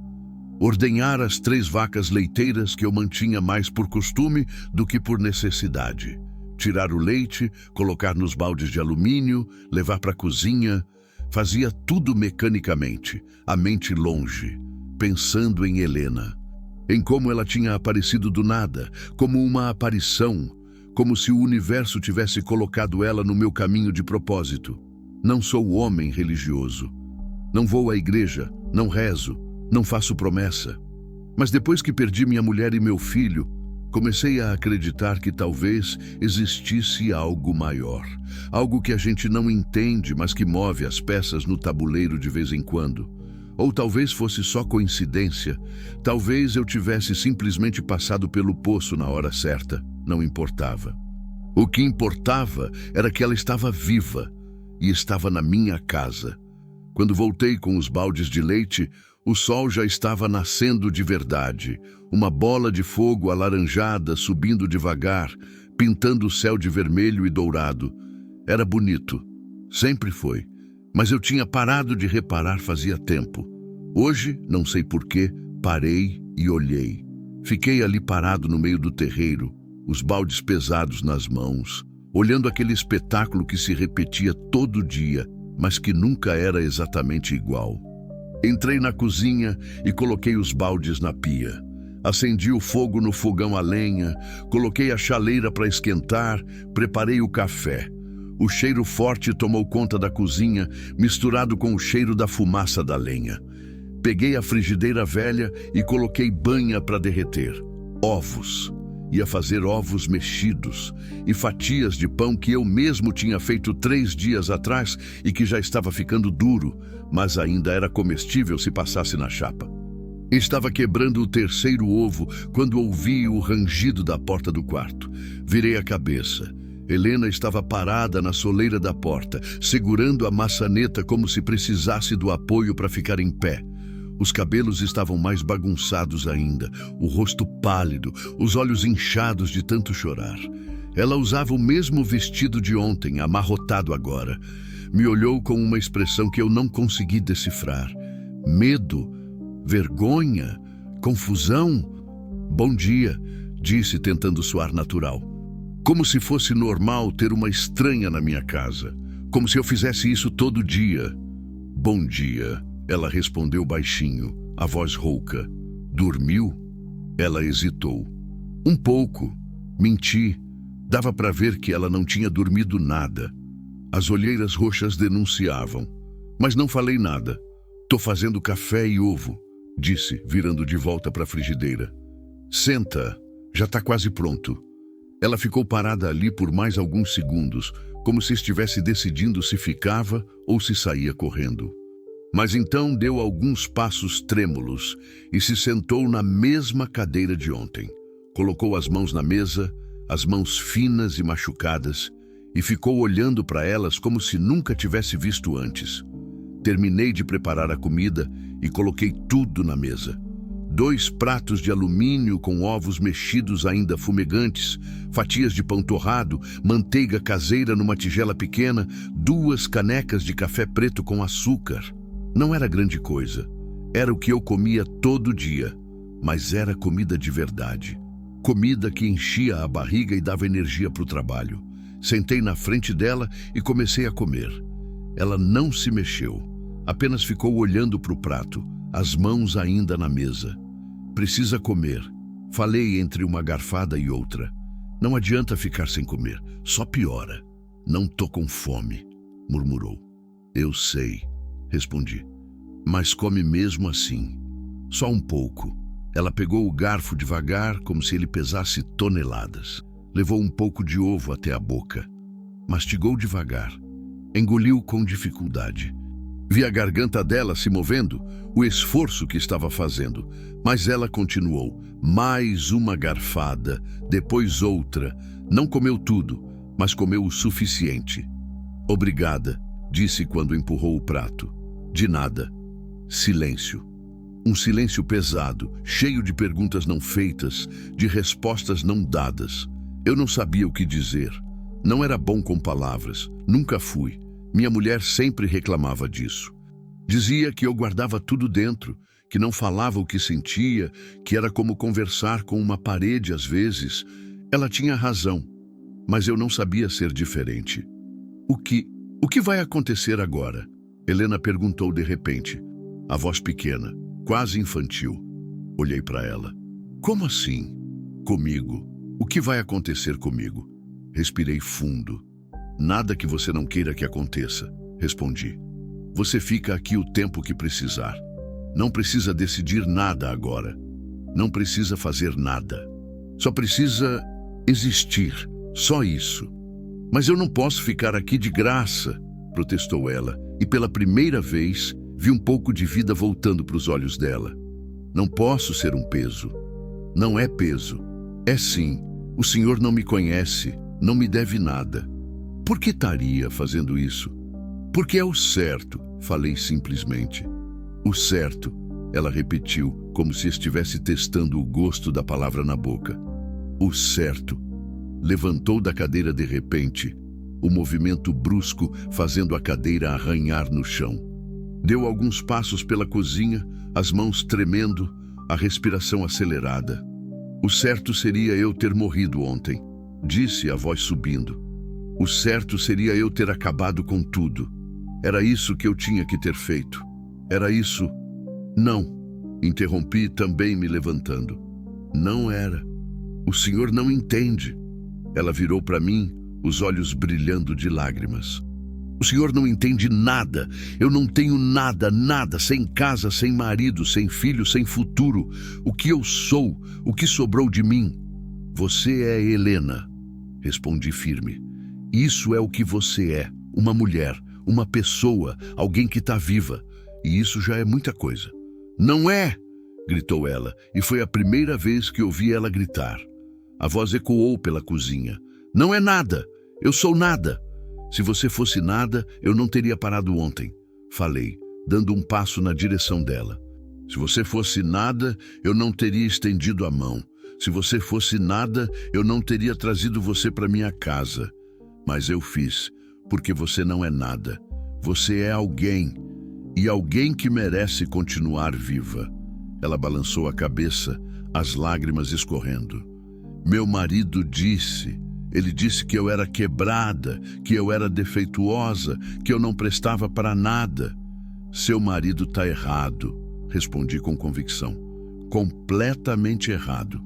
Ordenhar as 3 vacas leiteiras que eu mantinha mais por costume do que por necessidade. Tirar o leite, colocar nos baldes de alumínio, levar para a cozinha. Fazia tudo mecanicamente, a mente longe, pensando em Helena, em como ela tinha aparecido do nada, como uma aparição, como se o universo tivesse colocado ela no meu caminho de propósito. Não sou homem religioso. Não vou à igreja, não rezo, não faço promessa. Mas depois que perdi minha mulher e meu filho, comecei a acreditar que talvez existisse algo maior. Algo que a gente não entende, mas que move as peças no tabuleiro de vez em quando. Ou talvez fosse só coincidência. Talvez eu tivesse simplesmente passado pelo poço na hora certa. Não importava. O que importava era que ela estava viva e estava na minha casa. Quando voltei com os baldes de leite, o sol já estava nascendo de verdade. Uma bola de fogo alaranjada subindo devagar, pintando o céu de vermelho e dourado. Era bonito. Sempre foi. Mas eu tinha parado de reparar fazia tempo. Hoje, não sei porquê, parei e olhei. Fiquei ali parado no meio do terreiro, os baldes pesados nas mãos, olhando aquele espetáculo que se repetia todo dia, mas que nunca era exatamente igual. Entrei na cozinha e coloquei os baldes na pia. Acendi o fogo no fogão a lenha, coloquei a chaleira para esquentar, preparei o café. O cheiro forte tomou conta da cozinha, misturado com o cheiro da fumaça da lenha. Peguei a frigideira velha e coloquei banha para derreter. Ovos. Ia fazer ovos mexidos e fatias de pão que eu mesmo tinha feito 3 dias atrás e que já estava ficando duro, mas ainda era comestível se passasse na chapa. Estava quebrando o 3º ovo quando ouvi o rangido da porta do quarto. Virei a cabeça. Helena estava parada na soleira da porta, segurando a maçaneta como se precisasse do apoio para ficar em pé. Os cabelos estavam mais bagunçados ainda, o rosto pálido, os olhos inchados de tanto chorar. Ela usava o mesmo vestido de ontem, amarrotado agora. Me olhou com uma expressão que eu não consegui decifrar. Medo? Vergonha? Confusão? "Bom dia", disse tentando soar natural. Como se fosse normal ter uma estranha na minha casa. Como se eu fizesse isso todo dia. "Bom dia", ela respondeu baixinho, a voz rouca. "Dormiu?" Ela hesitou. "Um pouco." Menti. Dava para ver que ela não tinha dormido nada. As olheiras roxas denunciavam. Mas não falei nada. "Tô fazendo café e ovo", disse, virando de volta para a frigideira. "Senta, já tá quase pronto." Ela ficou parada ali por mais alguns segundos, como se estivesse decidindo se ficava ou se saía correndo. Mas então deu alguns passos trêmulos e se sentou na mesma cadeira de ontem. Colocou as mãos na mesa, as mãos finas e machucadas, e ficou olhando para elas como se nunca tivesse visto antes. Terminei de preparar a comida e coloquei tudo na mesa. 2 pratos de alumínio com ovos mexidos ainda fumegantes, fatias de pão torrado, manteiga caseira numa tigela pequena, 2 canecas de café preto com açúcar. Não era grande coisa. Era o que eu comia todo dia, mas era comida de verdade. Comida que enchia a barriga e dava energia para o trabalho. Sentei na frente dela e comecei a comer. Ela não se mexeu, apenas ficou olhando para o prato, as mãos ainda na mesa. Precisa comer. Falei entre uma garfada e outra. Não adianta ficar sem comer, só piora. Não tô com fome, murmurou. Eu sei, respondi. Mas come mesmo assim. Só um pouco. Ela pegou o garfo devagar, como se ele pesasse toneladas. Levou um pouco de ovo até a boca. Mastigou devagar. Engoliu com dificuldade. Vi a garganta dela se movendo, o esforço que estava fazendo. Mas ela continuou. Mais uma garfada, depois outra. Não comeu tudo, mas comeu o suficiente. Obrigada, disse quando empurrou o prato. De nada. Silêncio. Um silêncio pesado, cheio de perguntas não feitas, de respostas não dadas. Eu não sabia o que dizer. Não era bom com palavras. Nunca fui. Minha mulher sempre reclamava disso. Dizia que eu guardava tudo dentro, que não falava o que sentia, que era como conversar com uma parede às vezes. Ela tinha razão, mas eu não sabia ser diferente. O que vai acontecer agora? Helena perguntou de repente. A voz pequena, quase infantil. Olhei para ela. Como assim? Comigo? O que vai acontecer comigo? Respirei fundo. Nada que você não queira que aconteça, respondi. Você fica aqui o tempo que precisar. Não precisa decidir nada agora. Não precisa fazer nada. Só precisa existir. Só isso. Mas eu não posso ficar aqui de graça, protestou ela, e pela primeira vez vi um pouco de vida voltando para os olhos dela. Não posso ser um peso. Não é peso. É sim. O senhor não me conhece, não me deve nada. Por que estaria fazendo isso? Porque é o certo, falei simplesmente. O certo, ela repetiu, como se estivesse testando o gosto da palavra na boca. O certo. Levantou da cadeira de repente, o movimento brusco fazendo a cadeira arranhar no chão. Deu alguns passos pela cozinha, as mãos tremendo, a respiração acelerada. O certo seria eu ter morrido ontem, disse a voz subindo. O certo seria eu ter acabado com tudo. Era isso que eu tinha que ter feito. Era isso. Não, interrompi também me levantando. Não era. O senhor não entende. Ela virou para mim, os olhos brilhando de lágrimas. O senhor não entende nada. Eu não tenho nada, nada, sem casa, sem marido, sem filho, sem futuro. O que eu sou, o que sobrou de mim? Você é Helena, respondi firme. Isso é o que você é, uma mulher, uma pessoa, alguém que está viva. E isso já é muita coisa. Não é, gritou ela, e foi a primeira vez que ouvi ela gritar. A voz ecoou pela cozinha. Não é nada, eu sou nada. Se você fosse nada, eu não teria parado ontem, falei, dando um passo na direção dela. Se você fosse nada, eu não teria estendido a mão. Se você fosse nada, eu não teria trazido você para minha casa. Mas eu fiz, porque você não é nada. Você é alguém, e alguém que merece continuar viva. Ela balançou a cabeça, as lágrimas escorrendo. Meu marido disse... Ele disse que eu era quebrada, que eu era defeituosa, que eu não prestava para nada. Seu marido está errado, respondi com convicção. Completamente errado.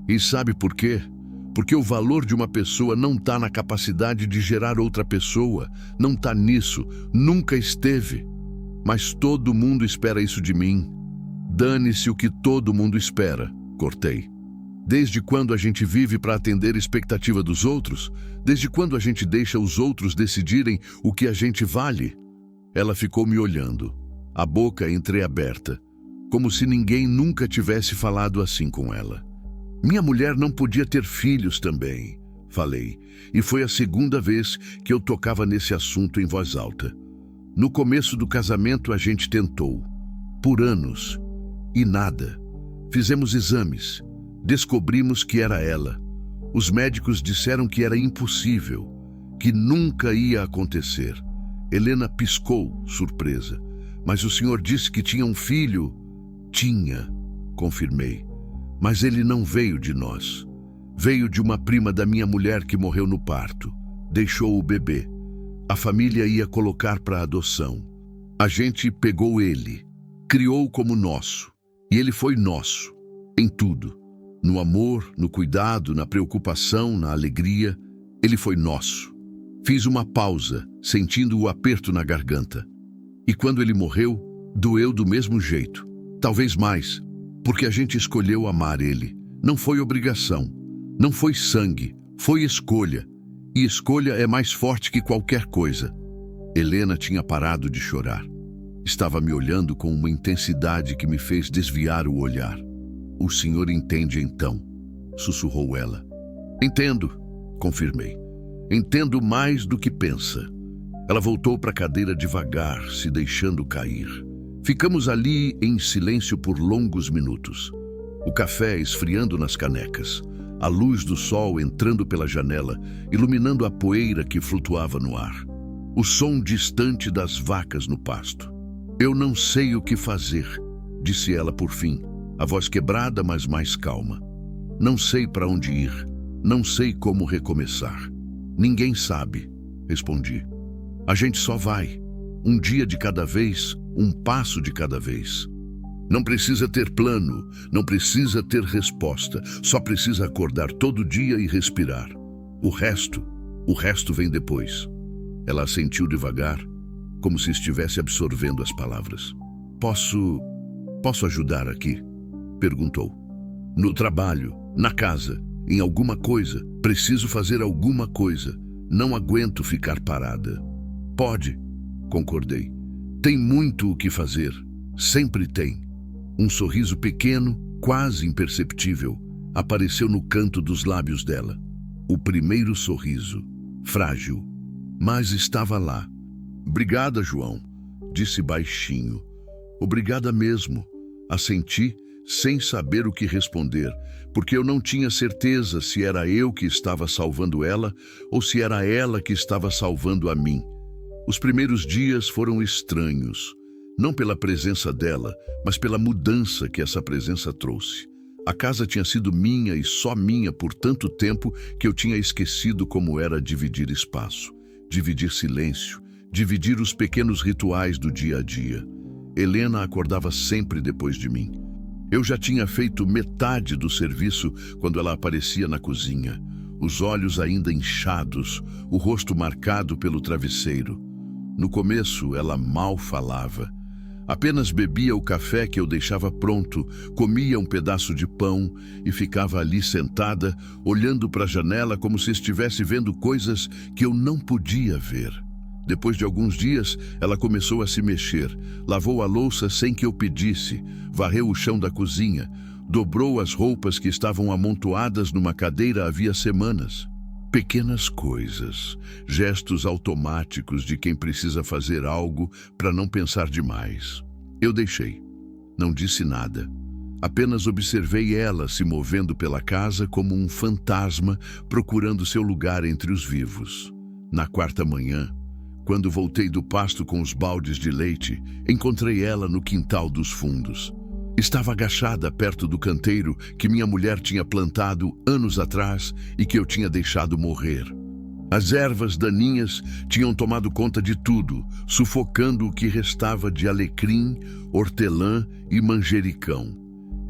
E sabe por quê? Porque o valor de uma pessoa não está na capacidade de gerar outra pessoa, não está nisso, nunca esteve. Mas todo mundo espera isso de mim. Dane-se o que todo mundo espera, cortei. Desde quando a gente vive para atender a expectativa dos outros? Desde quando a gente deixa os outros decidirem o que a gente vale? Ela ficou me olhando, a boca entreaberta, como se ninguém nunca tivesse falado assim com ela. Minha mulher não podia ter filhos também, falei, e foi a segunda vez que eu tocava nesse assunto em voz alta. No começo do casamento a gente tentou, por anos, e nada. Fizemos exames. Descobrimos que era ela. Os médicos disseram que era impossível, que nunca ia acontecer. Helena piscou, surpresa. Mas o senhor disse que tinha um filho. Tinha, confirmei. Mas ele não veio de nós. Veio de uma prima da minha mulher que morreu no parto. Deixou o bebê. A família ia colocar para adoção. A gente pegou ele, criou como nosso. E ele foi nosso, em tudo. No amor, no cuidado, na preocupação, na alegria. Ele foi nosso. Fiz uma pausa, sentindo o aperto na garganta. E quando ele morreu, doeu do mesmo jeito. Talvez mais, porque a gente escolheu amar ele. Não foi obrigação. Não foi sangue. Foi escolha. E escolha é mais forte que qualquer coisa. Helena tinha parado de chorar. Estava me olhando com uma intensidade que me fez desviar o olhar. O senhor entende então, sussurrou ela. Entendo, confirmei. Entendo mais do que pensa. Ela voltou para a cadeira devagar, se deixando cair. Ficamos ali em silêncio por longos minutos. O café esfriando nas canecas. A luz do sol entrando pela janela, iluminando a poeira que flutuava no ar. O som distante das vacas no pasto. Eu não sei o que fazer, disse ela por fim, a voz quebrada, mas mais calma. Não sei para onde ir. Não sei como recomeçar. Ninguém sabe, respondi. A gente só vai. Um dia de cada vez, um passo de cada vez. Não precisa ter plano, não precisa ter resposta, só precisa acordar todo dia e respirar. O resto vem depois. Ela assentiu devagar, como se estivesse absorvendo as palavras. Posso ajudar aqui? Perguntou. No trabalho, na casa, em alguma coisa, preciso fazer alguma coisa. Não aguento ficar parada. Pode, concordei. Tem muito o que fazer, sempre tem. Um sorriso pequeno, quase imperceptível, apareceu no canto dos lábios dela. O primeiro sorriso, frágil, mas estava lá. Obrigada, João, disse baixinho. Obrigada mesmo, assenti, sem saber o que responder, porque eu não tinha certeza se era eu que estava salvando ela ou se era ela que estava salvando a mim. Os primeiros dias foram estranhos. Não pela presença dela, mas pela mudança que essa presença trouxe. A casa tinha sido minha e só minha por tanto tempo que eu tinha esquecido como era dividir espaço, dividir silêncio, dividir os pequenos rituais do dia a dia. Helena acordava sempre depois de mim. Eu já tinha feito metade do serviço quando ela aparecia na cozinha, os olhos ainda inchados, o rosto marcado pelo travesseiro. No começo, ela mal falava. Apenas bebia o café que eu deixava pronto, comia um pedaço de pão e ficava ali sentada, olhando para a janela como se estivesse vendo coisas que eu não podia ver. Depois de alguns dias, ela começou a se mexer, lavou a louça sem que eu pedisse, varreu o chão da cozinha, dobrou as roupas que estavam amontoadas numa cadeira havia semanas. Pequenas coisas, gestos automáticos de quem precisa fazer algo para não pensar demais. Eu deixei. Não disse nada. Apenas observei ela se movendo pela casa como um fantasma procurando seu lugar entre os vivos. Na quarta manhã, quando voltei do pasto com os baldes de leite, encontrei ela no quintal dos fundos. Estava agachada perto do canteiro que minha mulher tinha plantado anos atrás e que eu tinha deixado morrer. As ervas daninhas tinham tomado conta de tudo, sufocando o que restava de alecrim, hortelã e manjericão.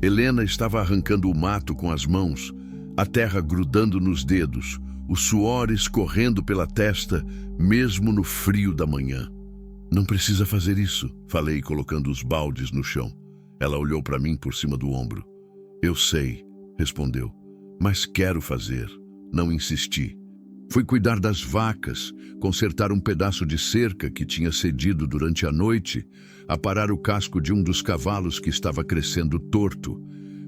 Helena estava arrancando o mato com as mãos, a terra grudando nos dedos, o suor escorrendo pela testa, mesmo no frio da manhã. Não precisa fazer isso, falei colocando os baldes no chão. Ela olhou para mim por cima do ombro. Eu sei, respondeu, mas quero fazer. Não insisti. Fui cuidar das vacas, consertar um pedaço de cerca que tinha cedido durante a noite, aparar o casco de um dos cavalos que estava crescendo torto.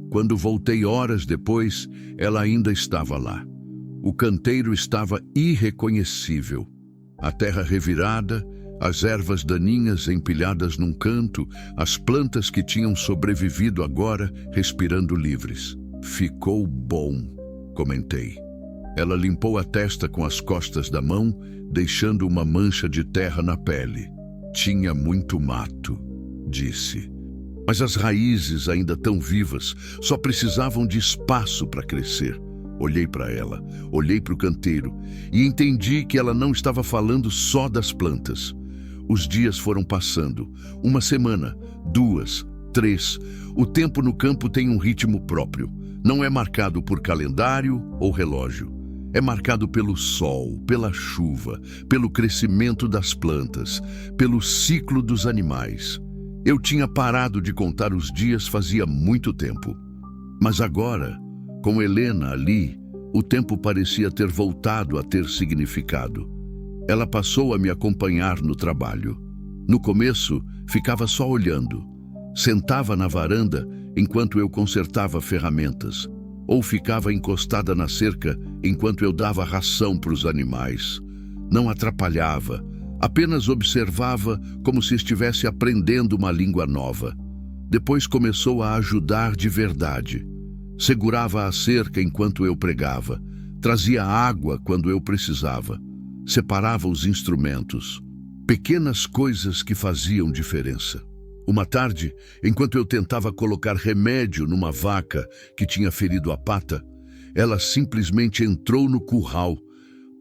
Quando voltei horas depois, ela ainda estava lá. O canteiro estava irreconhecível. A terra revirada, as ervas daninhas empilhadas num canto, as plantas que tinham sobrevivido agora respirando livres. Ficou bom, comentei. Ela limpou a testa com as costas da mão, deixando uma mancha de terra na pele. Tinha muito mato. disse. Mas as raízes, ainda tão vivas, só precisavam de espaço para crescer. Olhei para ela, olhei para o canteiro e entendi que ela não estava falando só das plantas. Os dias foram passando. 1 semana, 2, 3. O tempo no campo tem um ritmo próprio. Não é marcado por calendário ou relógio. É marcado pelo sol, pela chuva, pelo crescimento das plantas, pelo ciclo dos animais. Eu tinha parado de contar os dias fazia muito tempo. Mas agora, com Helena ali, o tempo parecia ter voltado a ter significado. Ela passou a me acompanhar no trabalho. No começo, ficava só olhando. Sentava na varanda enquanto eu consertava ferramentas, ou ficava encostada na cerca enquanto eu dava ração para os animais. Não atrapalhava, apenas observava como se estivesse aprendendo uma língua nova. Depois começou a ajudar de verdade. Segurava a cerca enquanto eu pregava, trazia água quando eu precisava, separava os instrumentos. Pequenas coisas que faziam diferença. Uma tarde, enquanto eu tentava colocar remédio numa vaca que tinha ferido a pata, ela simplesmente entrou no curral,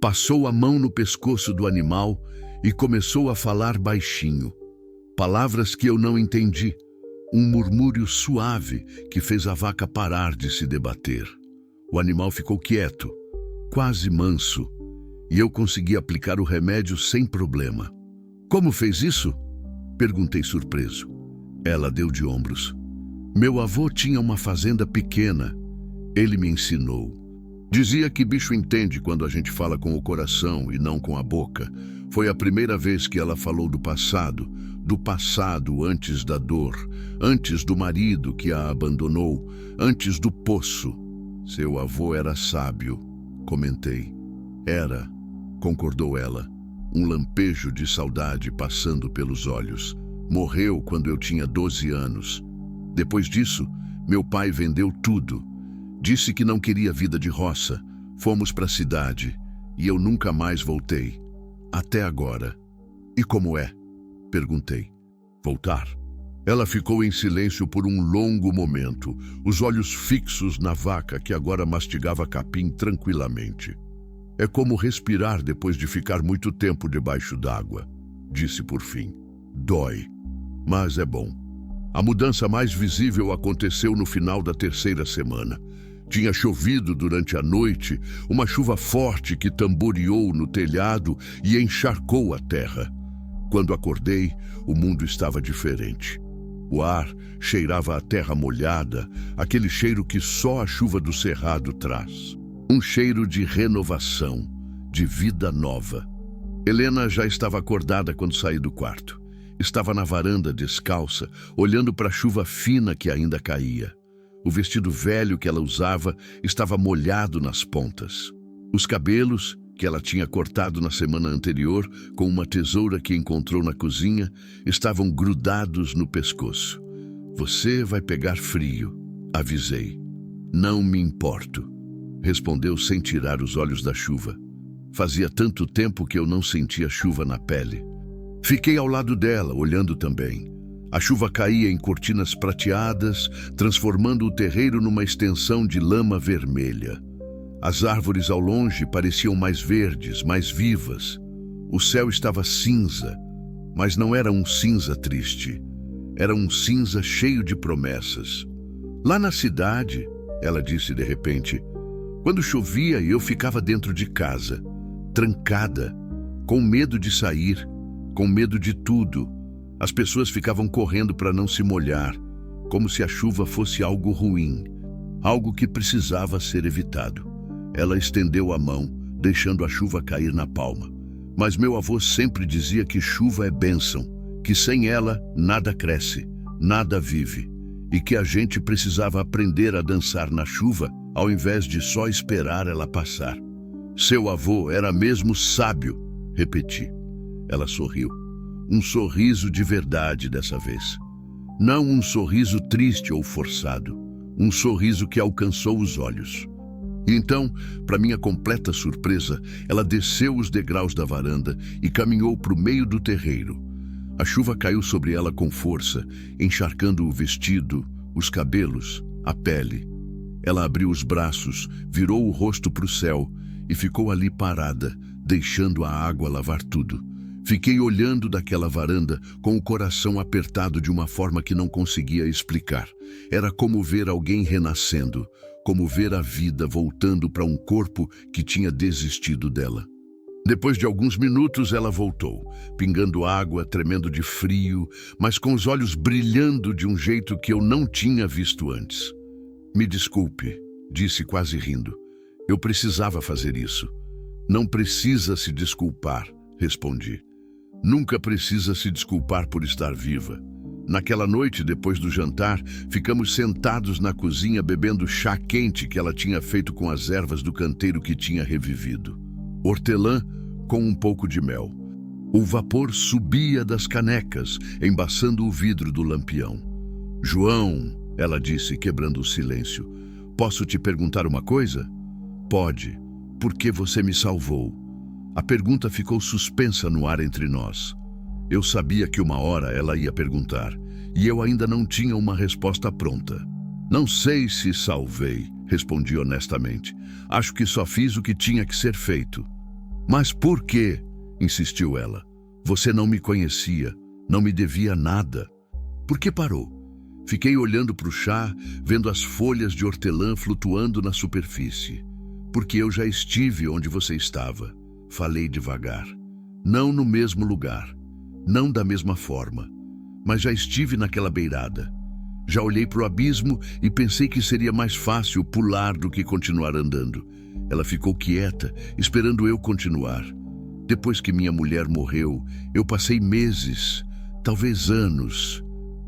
passou a mão no pescoço do animal e começou a falar baixinho. Palavras que eu não entendi. Um murmúrio suave que fez a vaca parar de se debater. O animal ficou quieto, quase manso, e eu consegui aplicar o remédio sem problema. Como fez isso? Perguntei surpreso. Ela deu de ombros. Meu avô tinha uma fazenda pequena. Ele me ensinou. Dizia que bicho entende quando a gente fala com o coração e não com a boca. Foi a primeira vez que ela falou do passado antes da dor, antes do marido que a abandonou, antes do poço. Seu avô era sábio, comentei. Era, concordou ela, um lampejo de saudade passando pelos olhos. Morreu quando eu tinha 12 anos. Depois disso, meu pai vendeu tudo. Disse que não queria vida de roça. Fomos para a cidade e eu nunca mais voltei. Até agora. E como é? Perguntei. Voltar? Ela ficou em silêncio por um longo momento, os olhos fixos na vaca que agora mastigava capim tranquilamente. É como respirar depois de ficar muito tempo debaixo d'água, disse por fim. Dói, mas é bom. A mudança mais visível aconteceu no final da 3ª semana. Tinha chovido durante a noite, uma chuva forte que tamboreou no telhado e encharcou a terra. Quando acordei, o mundo estava diferente. O ar cheirava a terra molhada, aquele cheiro que só a chuva do cerrado traz. Um cheiro de renovação, de vida nova. Helena já estava acordada quando saí do quarto. Estava na varanda descalça, olhando para a chuva fina que ainda caía. O vestido velho que ela usava estava molhado nas pontas. Os cabelos, que ela tinha cortado na semana anterior com uma tesoura que encontrou na cozinha, estavam grudados no pescoço. Você vai pegar frio, avisei. Não me importo, respondeu sem tirar os olhos da chuva. Fazia tanto tempo que eu não sentia chuva na pele. Fiquei ao lado dela, olhando também. A chuva caía em cortinas prateadas, transformando o terreiro numa extensão de lama vermelha. As árvores ao longe pareciam mais verdes, mais vivas. O céu estava cinza, mas não era um cinza triste. Era um cinza cheio de promessas. Lá na cidade, ela disse de repente, quando chovia eu ficava dentro de casa, trancada, com medo de sair, com medo de tudo. As pessoas ficavam correndo para não se molhar, como se a chuva fosse algo ruim, algo que precisava ser evitado. Ela estendeu a mão, deixando a chuva cair na palma. Mas meu avô sempre dizia que chuva é bênção, que sem ela nada cresce, nada vive, e que a gente precisava aprender a dançar na chuva ao invés de só esperar ela passar. Seu avô era mesmo sábio, repeti. Ela sorriu. Um sorriso de verdade dessa vez. Não um sorriso triste ou forçado, um sorriso que alcançou os olhos. E então, para minha completa surpresa, ela desceu os degraus da varanda e caminhou para o meio do terreiro. A chuva caiu sobre ela com força, encharcando o vestido, os cabelos, a pele. Ela abriu os braços, virou o rosto para o céu e ficou ali parada, deixando a água lavar tudo. Fiquei olhando daquela varanda com o coração apertado de uma forma que não conseguia explicar. Era como ver alguém renascendo, como ver a vida voltando para um corpo que tinha desistido dela. Depois de alguns minutos ela voltou, pingando água, tremendo de frio, mas com os olhos brilhando de um jeito que eu não tinha visto antes. "Me desculpe", disse quase rindo. "Eu precisava fazer isso." "Não precisa se desculpar", respondi. "Nunca precisa se desculpar por estar viva." Naquela noite, depois do jantar, ficamos sentados na cozinha bebendo chá quente que ela tinha feito com as ervas do canteiro que tinha revivido. Hortelã com um pouco de mel. O vapor subia das canecas, embaçando o vidro do lampião. "João", ela disse, quebrando o silêncio, "posso te perguntar uma coisa?" "Pode. Por que você me salvou?" A pergunta ficou suspensa no ar entre nós. Eu sabia que uma hora ela ia perguntar, e eu ainda não tinha uma resposta pronta. "Não sei se salvei", respondi honestamente. "Acho que só fiz o que tinha que ser feito." "Mas por quê?", insistiu ela. "Você não me conhecia, não me devia nada." "Por que parou?" Fiquei olhando para o chá, vendo as folhas de hortelã flutuando na superfície. "Porque eu já estive onde você estava." Falei devagar. "Não no mesmo lugar, não da mesma forma, mas já estive naquela beirada. Já olhei para o abismo e pensei que seria mais fácil pular do que continuar andando." Ela ficou quieta, esperando eu continuar. "Depois que minha mulher morreu, eu passei meses, talvez anos,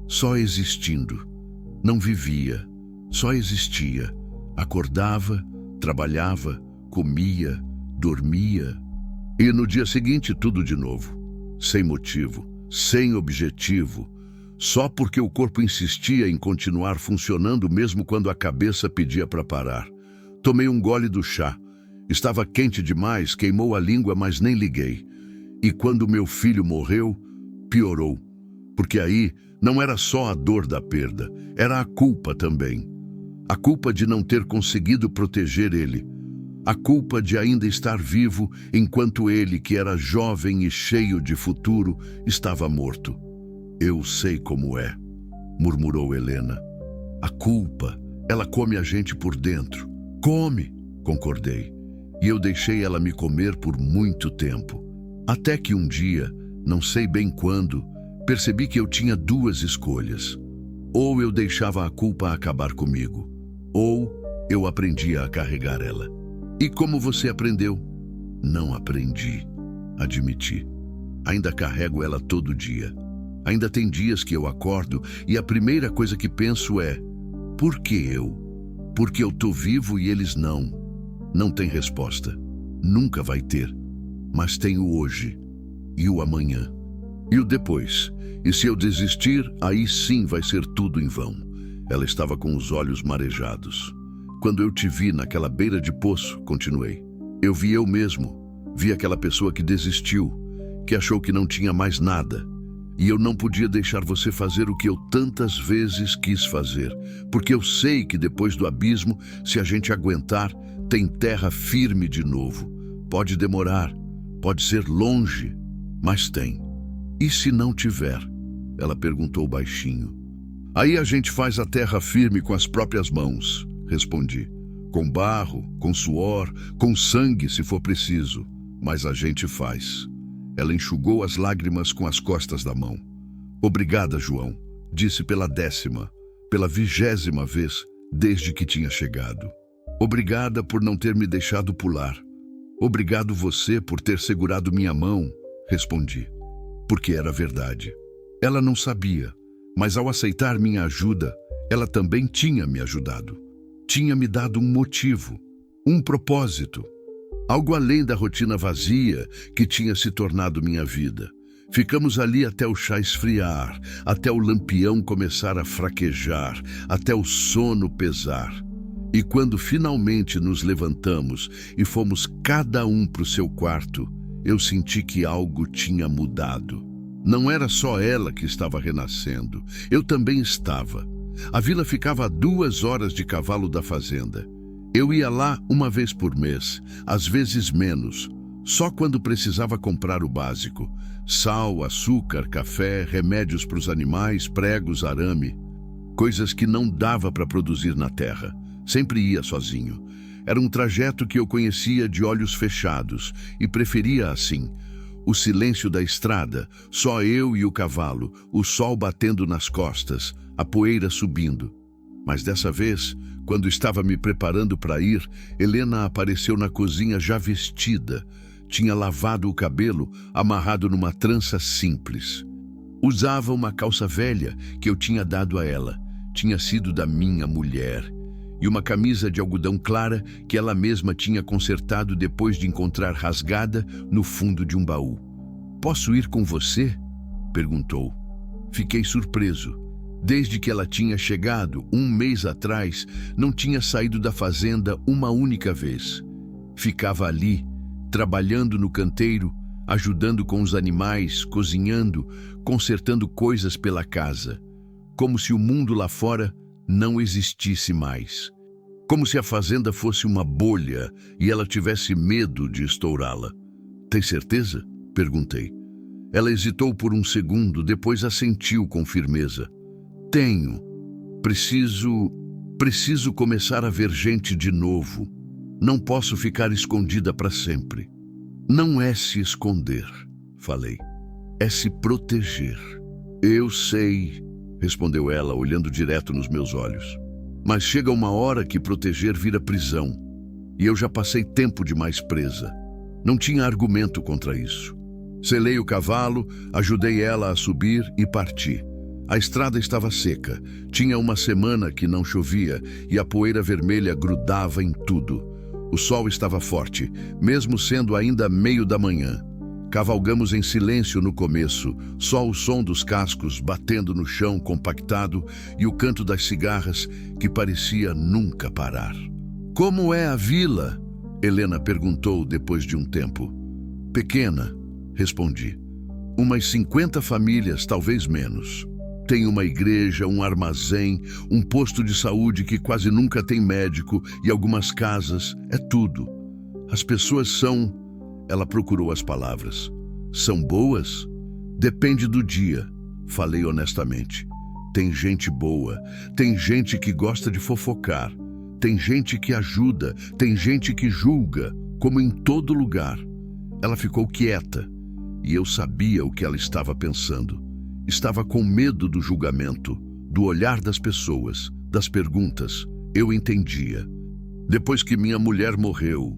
só existindo. Não vivia, só existia. Acordava, trabalhava, comia, dormia. E no dia seguinte tudo de novo. Sem motivo, sem objetivo, só porque o corpo insistia em continuar funcionando mesmo quando a cabeça pedia para parar. Tomei um gole do chá. Estava quente demais, queimou a língua, mas nem liguei. E quando meu filho morreu, piorou. Porque aí não era só a dor da perda, era a culpa também. A culpa de não ter conseguido proteger ele. A culpa de ainda estar vivo enquanto ele, que era jovem e cheio de futuro, estava morto. "Eu sei como é", murmurou Helena. "A culpa, ela come a gente por dentro." "Come", concordei. E eu deixei ela me comer por muito tempo. Até que um dia, não sei bem quando, percebi que eu tinha duas escolhas. Ou eu deixava a culpa acabar comigo, ou eu aprendia a carregar ela. "E como você aprendeu?" "Não aprendi", admiti. "Ainda carrego ela todo dia. Ainda tem dias que eu acordo e a primeira coisa que penso é: por que eu? Porque eu tô vivo e eles não." Não tem resposta. Nunca vai ter. Mas tem o hoje e o amanhã. E o depois. E se eu desistir, aí sim vai ser tudo em vão. Ela estava com os olhos marejados. "Quando eu te vi naquela beira de poço", continuei, "eu vi eu mesmo. Vi aquela pessoa que desistiu, que achou que não tinha mais nada. E eu não podia deixar você fazer o que eu tantas vezes quis fazer, porque eu sei que depois do abismo, se a gente aguentar, tem terra firme de novo. Pode demorar, pode ser longe, mas tem." "E se não tiver?" ela perguntou baixinho. "Aí a gente faz a terra firme com as próprias mãos", respondi. "Com barro, com suor, com sangue se for preciso, mas a gente faz." Ela enxugou as lágrimas com as costas da mão. "Obrigada, João", disse pela 10ª, pela 20ª vez desde que tinha chegado. "Obrigada por não ter me deixado pular. Obrigado você por ter segurado minha mão", respondi. Porque era verdade. Ela não sabia, mas ao aceitar minha ajuda, ela também tinha me ajudado. Tinha me dado um motivo, um propósito. Algo além da rotina vazia que tinha se tornado minha vida. Ficamos ali até o chá esfriar, até o lampião começar a fraquejar, até o sono pesar. E quando finalmente nos levantamos e fomos cada um para o seu quarto, eu senti que algo tinha mudado. Não era só ela que estava renascendo, eu também estava. A vila ficava a 2 horas de cavalo da fazenda. Eu ia lá uma vez por mês, às vezes menos, só quando precisava comprar o básico: sal, açúcar, café, remédios para os animais, pregos, arame. Coisas que não dava para produzir na terra. Sempre ia sozinho. Era um trajeto que eu conhecia de olhos fechados e preferia assim. O silêncio da estrada, só eu e o cavalo, o sol batendo nas costas, a poeira subindo. Mas dessa vez, quando estava me preparando para ir, Helena apareceu na cozinha já vestida. Tinha lavado o cabelo, amarrado numa trança simples. Usava uma calça velha que eu tinha dado a ela. Tinha sido da minha mulher. E uma camisa de algodão clara que ela mesma tinha consertado depois de encontrar rasgada no fundo de um baú. "Posso ir com você?" perguntou. Fiquei surpreso. Desde que ela tinha chegado, 1 mês atrás, não tinha saído da fazenda uma única vez. Ficava ali, trabalhando no canteiro, ajudando com os animais, cozinhando, consertando coisas pela casa. Como se o mundo lá fora não existisse mais. Como se a fazenda fosse uma bolha e ela tivesse medo de estourá-la. "Tem certeza?" perguntei. Ela hesitou por um segundo, depois assentiu com firmeza. "Tenho. Preciso começar a ver gente de novo. Não posso ficar escondida para sempre." "Não é se esconder", falei. "É se proteger." "Eu sei", respondeu ela, olhando direto nos meus olhos. "Mas chega uma hora que proteger vira prisão. E eu já passei tempo demais presa. Não tinha argumento contra isso. Selei o cavalo, ajudei ela a subir e parti. A estrada estava seca. Tinha uma semana que não chovia e a poeira vermelha grudava em tudo. O sol estava forte, mesmo sendo ainda meio da manhã. Cavalgamos em silêncio no começo, só o som dos cascos batendo no chão compactado e o canto das cigarras que parecia nunca parar. "Como é a vila?" Helena perguntou depois de um tempo. "Pequena", respondi. "Umas 50 famílias, talvez menos. Tem uma igreja, um armazém, um posto de saúde que quase nunca tem médico e algumas casas. É tudo. As pessoas são..." Ela procurou as palavras. "São boas? Depende do dia", falei honestamente. "Tem gente boa, tem gente que gosta de fofocar, tem gente que ajuda, tem gente que julga, como em todo lugar." Ela ficou quieta e eu sabia o que ela estava pensando. Estava com medo do julgamento, do olhar das pessoas, das perguntas. Eu entendia. Depois que minha mulher morreu,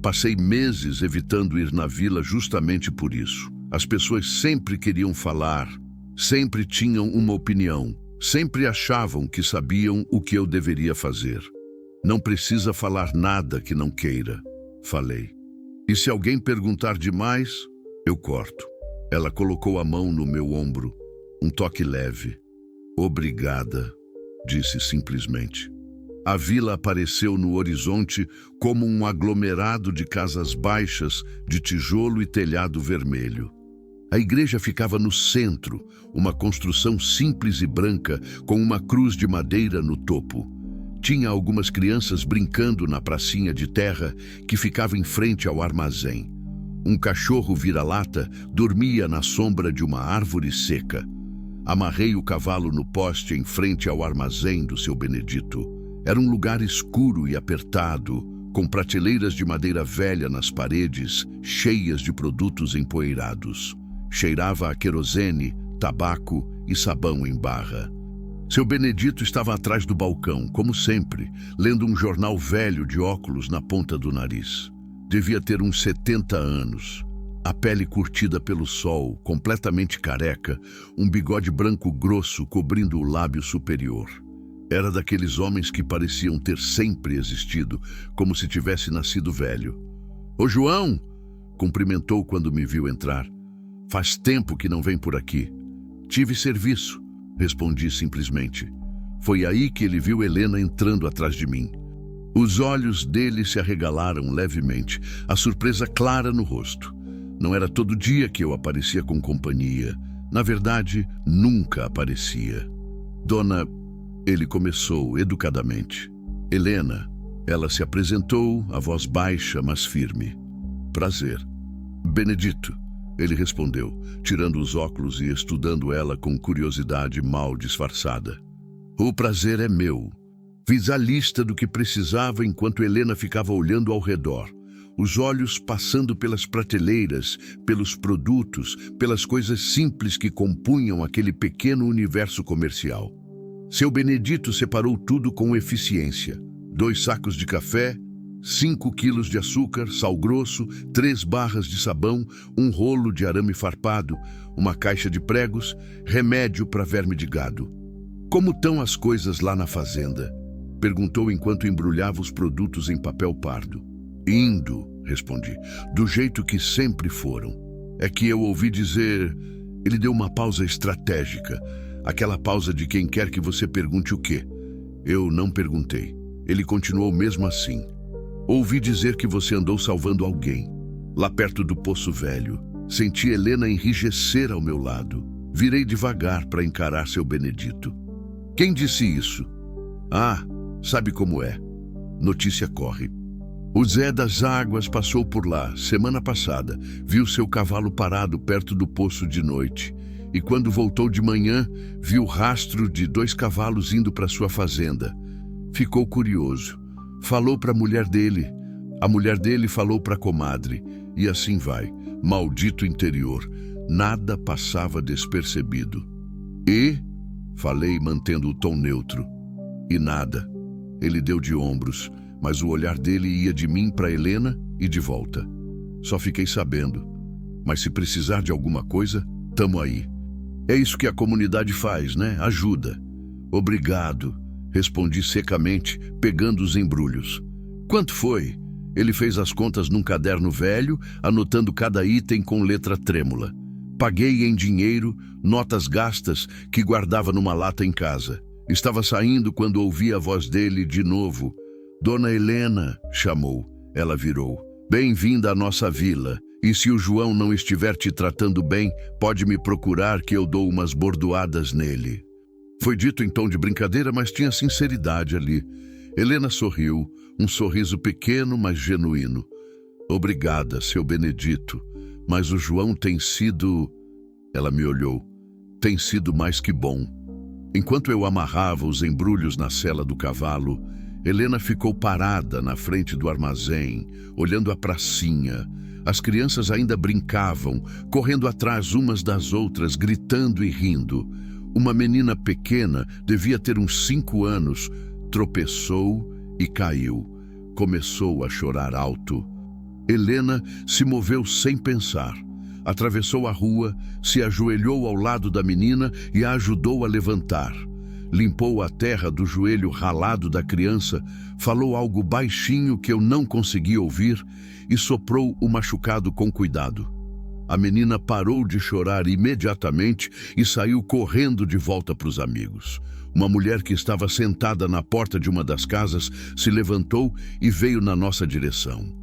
passei meses evitando ir na vila justamente por isso. As pessoas sempre queriam falar, sempre tinham uma opinião, sempre achavam que sabiam o que eu deveria fazer. "Não precisa falar nada que não queira", falei. "E se alguém perguntar demais, eu corto." Ela colocou a mão no meu ombro, um toque leve. "Obrigada", disse simplesmente. A vila apareceu no horizonte como um aglomerado de casas baixas de tijolo e telhado vermelho. A igreja ficava no centro, uma construção simples e branca com uma cruz de madeira no topo. Tinha algumas crianças brincando na pracinha de terra que ficava em frente ao armazém. Um cachorro vira-lata dormia na sombra de uma árvore seca. Amarrei o cavalo no poste em frente ao armazém do seu Benedito. Era um lugar escuro e apertado, com prateleiras de madeira velha nas paredes, cheias de produtos empoeirados. Cheirava a querosene, tabaco e sabão em barra. Seu Benedito estava atrás do balcão, como sempre, lendo um jornal velho de óculos na ponta do nariz. Devia ter uns 70 anos. A pele curtida pelo sol, completamente careca, um bigode branco grosso cobrindo o lábio superior. Era daqueles homens que pareciam ter sempre existido, como se tivesse nascido velho. "Ô João!" cumprimentou quando me viu entrar. "Faz tempo que não vem por aqui." "Tive serviço", respondi simplesmente. Foi aí que ele viu Helena entrando atrás de mim. Os olhos dele se arregalaram levemente, a surpresa clara no rosto. Não era todo dia que eu aparecia com companhia. Na verdade, nunca aparecia. Dona... Ele começou educadamente. Helena. Ela se apresentou, a voz baixa, mas firme. Prazer. Benedito. Ele respondeu, tirando os óculos e estudando ela com curiosidade mal disfarçada. O prazer é meu. Fiz a lista do que precisava enquanto Helena ficava olhando ao redor. Os olhos passando pelas prateleiras, pelos produtos, pelas coisas simples que compunham aquele pequeno universo comercial. Seu Benedito separou tudo com eficiência. 2 sacos de café, 5 quilos de açúcar, sal grosso, 3 barras de sabão, um rolo de arame farpado, uma caixa de pregos, remédio para verme de gado. Como estão as coisas lá na fazenda? Perguntou enquanto embrulhava os produtos em papel pardo. Indo, respondi, do jeito que sempre foram. É que eu ouvi dizer... Ele deu uma pausa estratégica, aquela pausa de quem quer que você pergunte o quê. Eu não perguntei. Ele continuou mesmo assim. Ouvi dizer que você andou salvando alguém. Lá perto do Poço Velho. Senti Helena enrijecer ao meu lado. Virei devagar para encarar seu Benedito. Quem disse isso? Ah, sabe como é. Notícia corre. O Zé das Águas passou por lá, semana passada. Viu seu cavalo parado perto do poço de noite. E quando voltou de manhã, viu rastro de 2 cavalos indo para sua fazenda. Ficou curioso. Falou para a mulher dele. A mulher dele falou para a comadre. E assim vai. Maldito interior. Nada passava despercebido. E? Falei, mantendo o tom neutro. E nada. Ele deu de ombros, mas o olhar dele ia de mim para Helena e de volta. Só fiquei sabendo. Mas se precisar de alguma coisa, tamo aí. É isso que a comunidade faz, né? Ajuda. Obrigado. Respondi secamente, pegando os embrulhos. Quanto foi? Ele fez as contas num caderno velho, anotando cada item com letra trêmula. Paguei em dinheiro, notas gastas que guardava numa lata em casa. Estava saindo quando ouvi a voz dele de novo. Dona Helena, chamou. Ela virou. Bem-vinda à nossa vila. E se o João não estiver te tratando bem, pode me procurar que eu dou umas bordoadas nele. Foi dito em tom de brincadeira, mas tinha sinceridade ali. Helena sorriu, um sorriso pequeno, mas genuíno. Obrigada, seu Benedito, mas o João tem sido... Ela me olhou. Tem sido mais que bom. Enquanto eu amarrava os embrulhos na sela do cavalo, Helena ficou parada na frente do armazém, olhando a pracinha. As crianças ainda brincavam, correndo atrás umas das outras, gritando e rindo. Uma menina pequena, devia ter uns 5 anos, tropeçou e caiu. Começou a chorar alto. Helena se moveu sem pensar. Atravessou a rua, se ajoelhou ao lado da menina e a ajudou a levantar. Limpou a terra do joelho ralado da criança, falou algo baixinho que eu não consegui ouvir e soprou o machucado com cuidado. A menina parou de chorar imediatamente e saiu correndo de volta para os amigos. Uma mulher que estava sentada na porta de uma das casas se levantou e veio na nossa direção.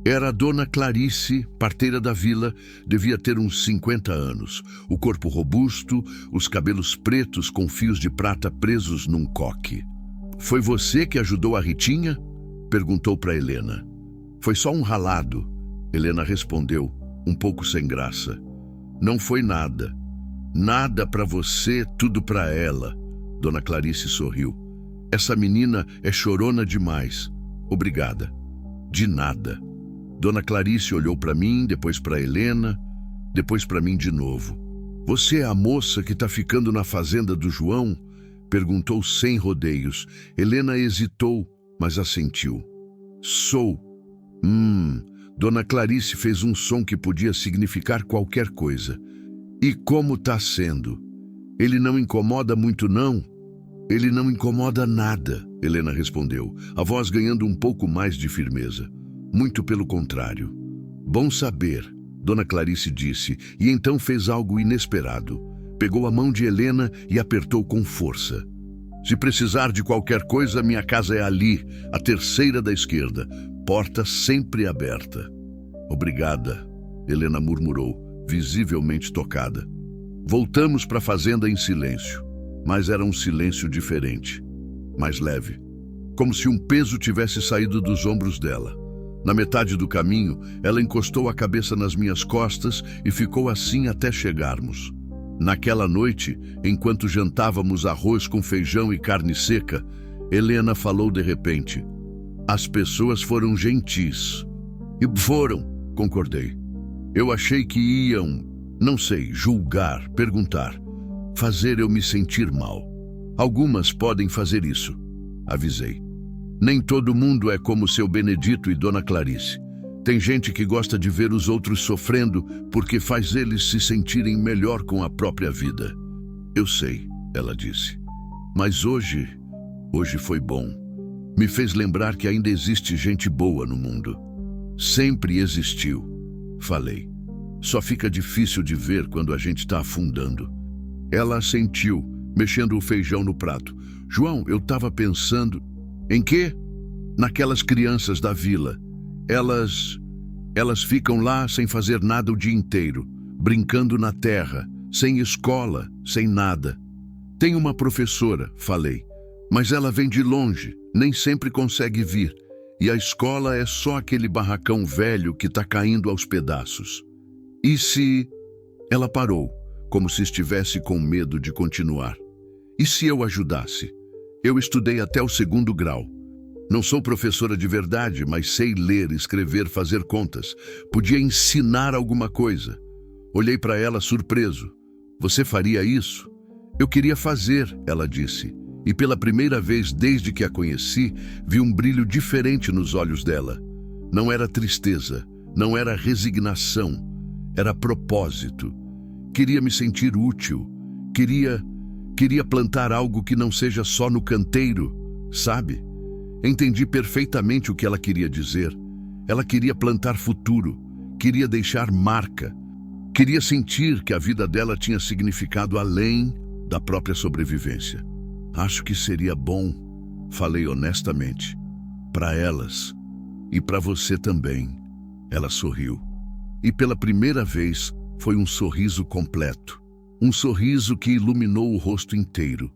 Era a Dona Clarice, parteira da vila, devia ter uns 50 anos. O corpo robusto, os cabelos pretos com fios de prata presos num coque. Foi você que ajudou a Ritinha? Perguntou para Helena. Foi só um ralado, Helena respondeu, um pouco sem graça. Não foi nada. Nada para você, tudo para ela. Dona Clarice sorriu. Essa menina é chorona demais. Obrigada. De nada. Dona Clarice olhou para mim, depois para Helena, depois para mim de novo. Você é a moça que está ficando na fazenda do João? Perguntou sem rodeios. Helena hesitou, mas assentiu. Sou. Dona Clarice fez um som que podia significar qualquer coisa. E como está sendo? Ele não incomoda muito, não? Ele não incomoda nada, Helena respondeu, a voz ganhando um pouco mais de firmeza. Muito pelo contrário. Bom saber, Dona Clarice disse, e então fez algo inesperado. Pegou a mão de Helena e apertou com força. Se precisar de qualquer coisa, minha casa é ali, a terceira da esquerda. Porta sempre aberta. Obrigada, Helena murmurou, visivelmente tocada. Voltamos para a fazenda em silêncio, mas era um silêncio diferente, mais leve, como se um peso tivesse saído dos ombros dela. Na metade do caminho, ela encostou a cabeça nas minhas costas e ficou assim até chegarmos. Naquela noite, enquanto jantávamos arroz com feijão e carne seca, Helena falou de repente: "As pessoas foram gentis." E foram, concordei. Eu achei que iam, não sei, julgar, perguntar, fazer eu me sentir mal. Algumas podem fazer isso, avisei. Nem todo mundo é como seu Benedito e Dona Clarice. Tem gente que gosta de ver os outros sofrendo porque faz eles se sentirem melhor com a própria vida. Eu sei, ela disse. Mas hoje foi bom. Me fez lembrar que ainda existe gente boa no mundo. Sempre existiu, falei. Só fica difícil de ver quando a gente está afundando. Ela assentiu, mexendo o feijão no prato. João, eu estava pensando... Em quê? Naquelas crianças da vila. Elas ficam lá sem fazer nada o dia inteiro, brincando na terra, sem escola, sem nada. Tem uma professora, falei, mas ela vem de longe, nem sempre consegue vir. E a escola é só aquele barracão velho que está caindo aos pedaços. E se... Ela parou, como se estivesse com medo de continuar. E se eu ajudasse? Eu estudei até o 2º grau. Não sou professora de verdade, mas sei ler, escrever, fazer contas. Podia ensinar alguma coisa. Olhei para ela surpreso. Você faria isso? Eu queria fazer, ela disse. E pela primeira vez desde que a conheci, vi um brilho diferente nos olhos dela. Não era tristeza, não era resignação, era propósito. Queria me sentir útil, queria plantar algo que não seja só no canteiro, sabe? Entendi perfeitamente o que ela queria dizer. Ela queria plantar futuro, queria deixar marca, queria sentir que a vida dela tinha significado além da própria sobrevivência. Acho que seria bom, falei honestamente, para elas e para você também. Ela sorriu. E pela primeira vez foi um sorriso completo. Um sorriso que iluminou o rosto inteiro,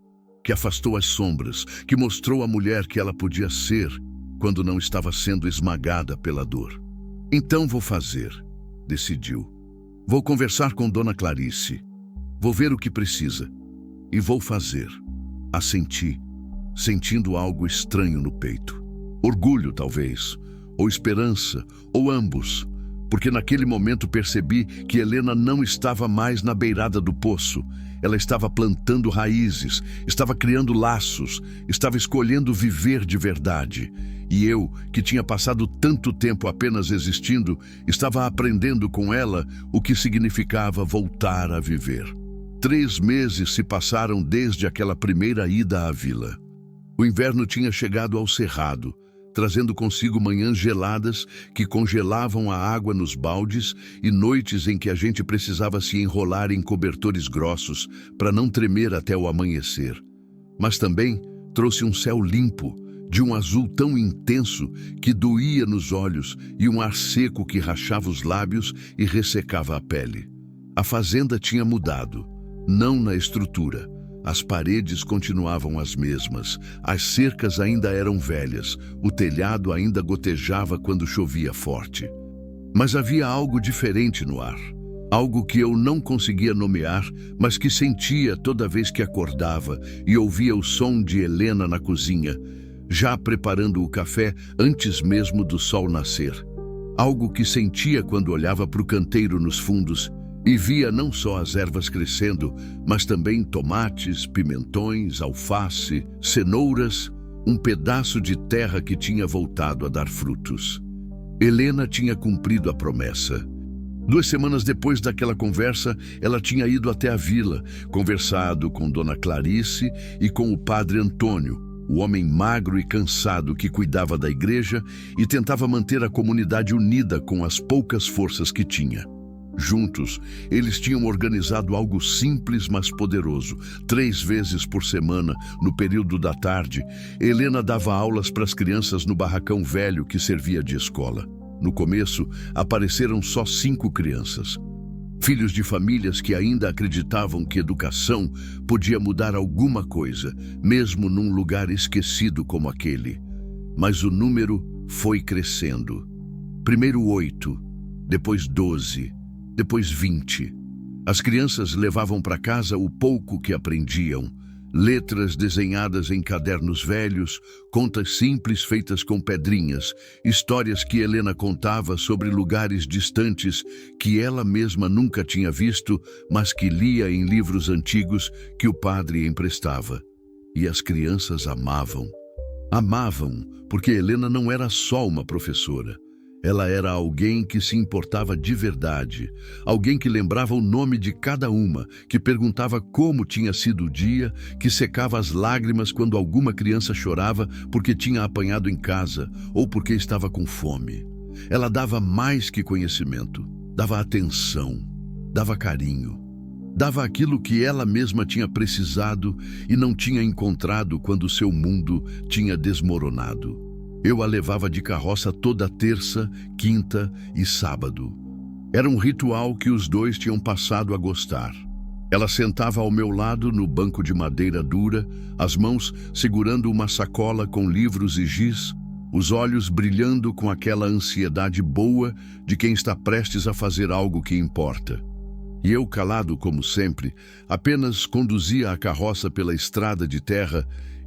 que afastou as sombras, que mostrou a mulher que ela podia ser quando não estava sendo esmagada pela dor. Então vou fazer, decidiu. Vou conversar com Dona Clarice. Vou ver o que precisa. E vou fazer. Assenti, sentindo algo estranho no peito. Orgulho, talvez, ou esperança, ou ambos. Porque naquele momento percebi que Helena não estava mais na beirada do poço. Ela estava plantando raízes, estava criando laços, estava escolhendo viver de verdade. E eu, que tinha passado tanto tempo apenas existindo, estava aprendendo com ela o que significava voltar a viver. 3 meses se passaram desde aquela primeira ida à vila. O inverno tinha chegado ao cerrado, trazendo consigo manhãs geladas que congelavam a água nos baldes e noites em que a gente precisava se enrolar em cobertores grossos para não tremer até o amanhecer. Mas também trouxe um céu limpo, de um azul tão intenso que doía nos olhos e um ar seco que rachava os lábios e ressecava a pele. A fazenda tinha mudado, não na estrutura. As paredes continuavam as mesmas, as cercas ainda eram velhas, o telhado ainda gotejava quando chovia forte. Mas havia algo diferente no ar, algo que eu não conseguia nomear, mas que sentia toda vez que acordava e ouvia o som de Helena na cozinha, já preparando o café antes mesmo do sol nascer. Algo que sentia quando olhava para o canteiro nos fundos e via não só as ervas crescendo, mas também tomates, pimentões, alface, cenouras, um pedaço de terra que tinha voltado a dar frutos. Helena tinha cumprido a promessa. 2 semanas depois daquela conversa, ela tinha ido até a vila, conversado com Dona Clarice e com o padre Antônio, o homem magro e cansado que cuidava da igreja e tentava manter a comunidade unida com as poucas forças que tinha. Juntos, eles tinham organizado algo simples, mas poderoso. 3 vezes por semana, no período da tarde, Helena dava aulas para as crianças no barracão velho que servia de escola. No começo, apareceram só 5 crianças. Filhos de famílias que ainda acreditavam que educação podia mudar alguma coisa, mesmo num lugar esquecido como aquele. Mas o número foi crescendo. Primeiro 8, depois 12, depois 20. As crianças levavam para casa o pouco que aprendiam. Letras desenhadas em cadernos velhos, contas simples feitas com pedrinhas, histórias que Helena contava sobre lugares distantes que ela mesma nunca tinha visto, mas que lia em livros antigos que o padre emprestava. E as crianças amavam. Amavam, porque Helena não era só uma professora. Ela era alguém que se importava de verdade, alguém que lembrava o nome de cada uma, que perguntava como tinha sido o dia, que secava as lágrimas quando alguma criança chorava porque tinha apanhado em casa ou porque estava com fome. Ela dava mais que conhecimento, dava atenção, dava carinho, dava aquilo que ela mesma tinha precisado e não tinha encontrado quando seu mundo tinha desmoronado. Eu a levava de carroça toda terça, quinta e sábado. Era um ritual que os dois tinham passado a gostar. Ela sentava ao meu lado no banco de madeira dura, as mãos segurando uma sacola com livros e giz, os olhos brilhando com aquela ansiedade boa de quem está prestes a fazer algo que importa. E eu, calado como sempre, apenas conduzia a carroça pela estrada de terra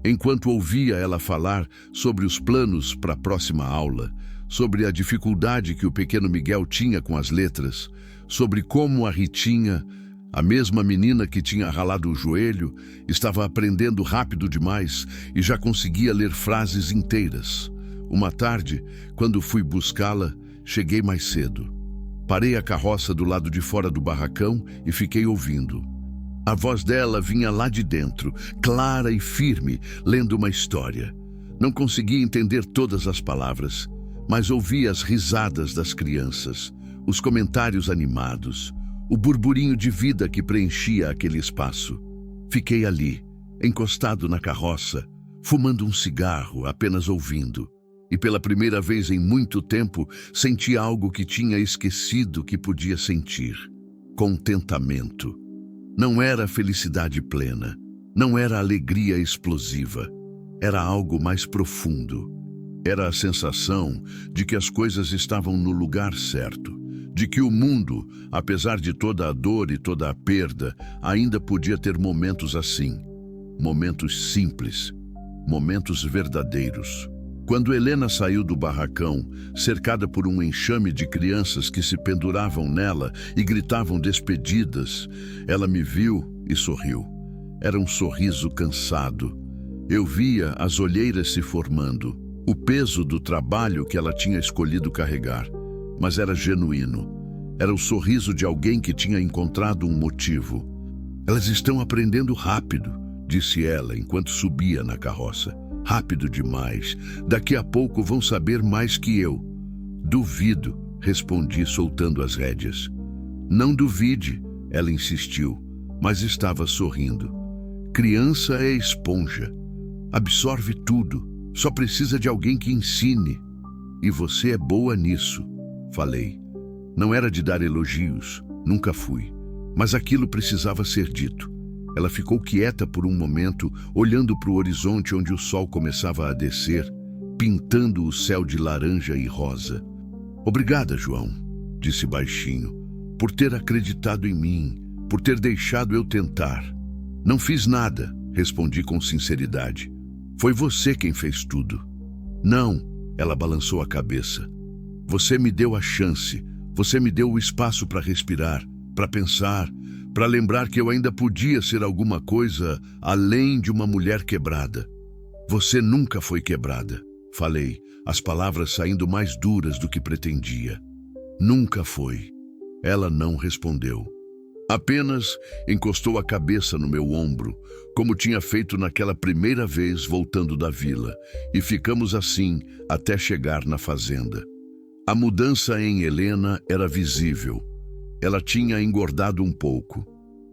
enquanto ouvia ela falar sobre os planos para a próxima aula, sobre a dificuldade que o pequeno Miguel tinha com as letras, sobre como a Ritinha, a mesma menina que tinha ralado o joelho, estava aprendendo rápido demais e já conseguia ler frases inteiras. Uma tarde, quando fui buscá-la, cheguei mais cedo. Parei a carroça do lado de fora do barracão e fiquei ouvindo. A voz dela vinha lá de dentro, clara e firme, lendo uma história. Não conseguia entender todas as palavras, mas ouvia as risadas das crianças, os comentários animados, o burburinho de vida que preenchia aquele espaço. Fiquei ali, encostado na carroça, fumando um cigarro, apenas ouvindo. E pela primeira vez em muito tempo, senti algo que tinha esquecido que podia sentir: contentamento. Não era felicidade plena, não era alegria explosiva, era algo mais profundo. Era a sensação de que as coisas estavam no lugar certo, de que o mundo, apesar de toda a dor e toda a perda, ainda podia ter momentos assim, momentos simples, momentos verdadeiros. Quando Helena saiu do barracão, cercada por um enxame de crianças que se penduravam nela e gritavam despedidas, ela me viu e sorriu. Era um sorriso cansado. Eu via as olheiras se formando, o peso do trabalho que ela tinha escolhido carregar, mas era genuíno. Era o sorriso de alguém que tinha encontrado um motivo. Elas estão aprendendo rápido, disse ela enquanto subia na carroça. Rápido demais. Daqui a pouco vão saber mais que eu. Duvido, respondi soltando as rédeas. Não duvide, ela insistiu, mas estava sorrindo. Criança é esponja. Absorve tudo. Só precisa de alguém que ensine. E você é boa nisso, falei. Não era de dar elogios, nunca fui. Mas aquilo precisava ser dito. Ela ficou quieta por um momento, olhando para o horizonte onde o sol começava a descer, pintando o céu de laranja e rosa. Obrigada, João, disse baixinho, por ter acreditado em mim, por ter deixado eu tentar. Não fiz nada, respondi com sinceridade. Foi você quem fez tudo. Não, ela balançou a cabeça. Você me deu a chance, você me deu o espaço para respirar, para pensar, para lembrar que eu ainda podia ser alguma coisa além de uma mulher quebrada. Você nunca foi quebrada, falei, as palavras saindo mais duras do que pretendia. Nunca foi. Ela não respondeu. Apenas encostou a cabeça no meu ombro, como tinha feito naquela primeira vez voltando da vila, e ficamos assim até chegar na fazenda. A mudança em Helena era visível. Ela tinha engordado um pouco.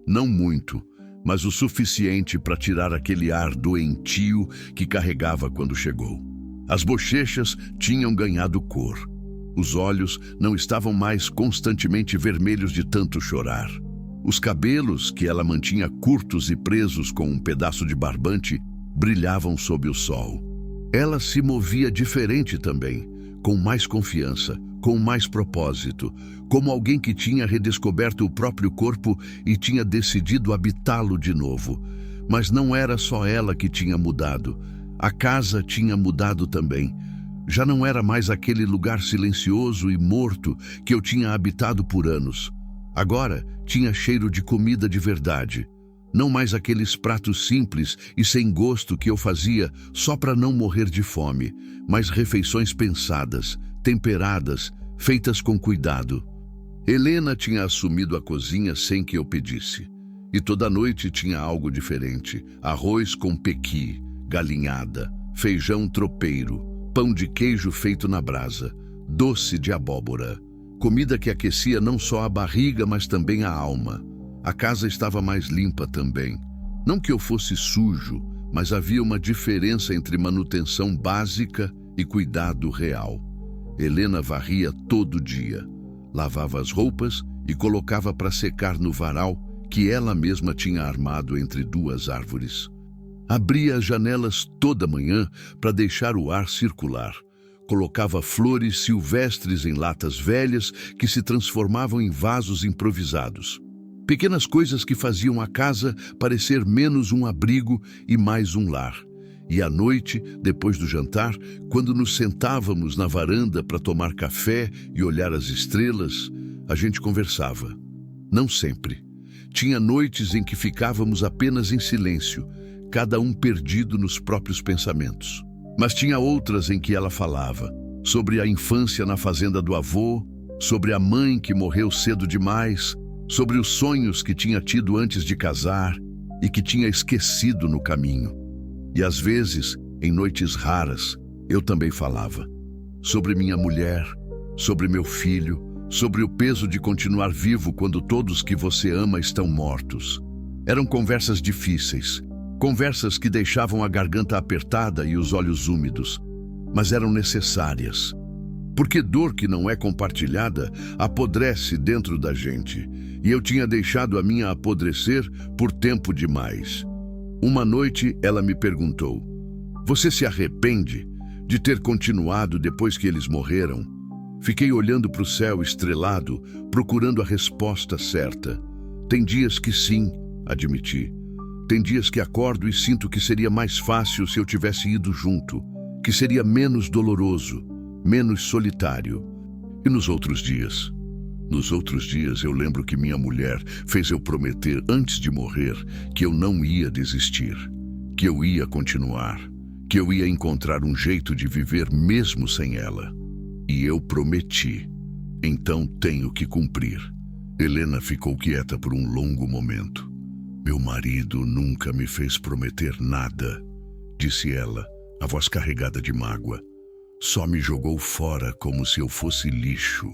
Não muito, mas o suficiente para tirar aquele ar doentio que carregava quando chegou. As bochechas tinham ganhado cor. Os olhos não estavam mais constantemente vermelhos de tanto chorar. Os cabelos, que ela mantinha curtos e presos com um pedaço de barbante, brilhavam sob o sol. Ela se movia diferente também, com mais confiança, com mais propósito, como alguém que tinha redescoberto o próprio corpo e tinha decidido habitá-lo de novo. Mas não era só ela que tinha mudado. A casa tinha mudado também. Já não era mais aquele lugar silencioso e morto que eu tinha habitado por anos. Agora tinha cheiro de comida de verdade. Não mais aqueles pratos simples e sem gosto que eu fazia só para não morrer de fome, mas refeições pensadas, temperadas, feitas com cuidado. Helena tinha assumido a cozinha sem que eu pedisse. E toda noite tinha algo diferente: arroz com pequi, galinhada, feijão tropeiro, pão de queijo feito na brasa, doce de abóbora. Comida que aquecia não só a barriga, mas também a alma. A casa estava mais limpa também. Não que eu fosse sujo, mas havia uma diferença entre manutenção básica e cuidado real. Helena varria todo dia, lavava as roupas e colocava para secar no varal que ela mesma tinha armado entre duas árvores. Abria as janelas toda manhã para deixar o ar circular. Colocava flores silvestres em latas velhas que se transformavam em vasos improvisados. Pequenas coisas que faziam a casa parecer menos um abrigo e mais um lar. E à noite, depois do jantar, quando nos sentávamos na varanda para tomar café e olhar as estrelas, a gente conversava. Não sempre. Tinha noites em que ficávamos apenas em silêncio, cada um perdido nos próprios pensamentos. Mas tinha outras em que ela falava sobre a infância na fazenda do avô, sobre a mãe que morreu cedo demais, sobre os sonhos que tinha tido antes de casar e que tinha esquecido no caminho. E às vezes, em noites raras, eu também falava sobre minha mulher, sobre meu filho, sobre o peso de continuar vivo quando todos que você ama estão mortos. Eram conversas difíceis, conversas que deixavam a garganta apertada e os olhos úmidos, mas eram necessárias. Porque dor que não é compartilhada apodrece dentro da gente, e eu tinha deixado a minha apodrecer por tempo demais. Uma noite ela me perguntou: "Você se arrepende de ter continuado depois que eles morreram?" Fiquei olhando para o céu estrelado, procurando a resposta certa. Tem dias que sim, admiti. Tem dias que acordo e sinto que seria mais fácil se eu tivesse ido junto, que seria menos doloroso, menos solitário. E nos outros dias? Nos outros dias eu lembro que minha mulher fez eu prometer antes de morrer que eu não ia desistir, que eu ia continuar, que eu ia encontrar um jeito de viver mesmo sem ela. E eu prometi, então tenho que cumprir. Helena ficou quieta por um longo momento. Meu marido nunca me fez prometer nada, disse ela, a voz carregada de mágoa. Só me jogou fora como se eu fosse lixo,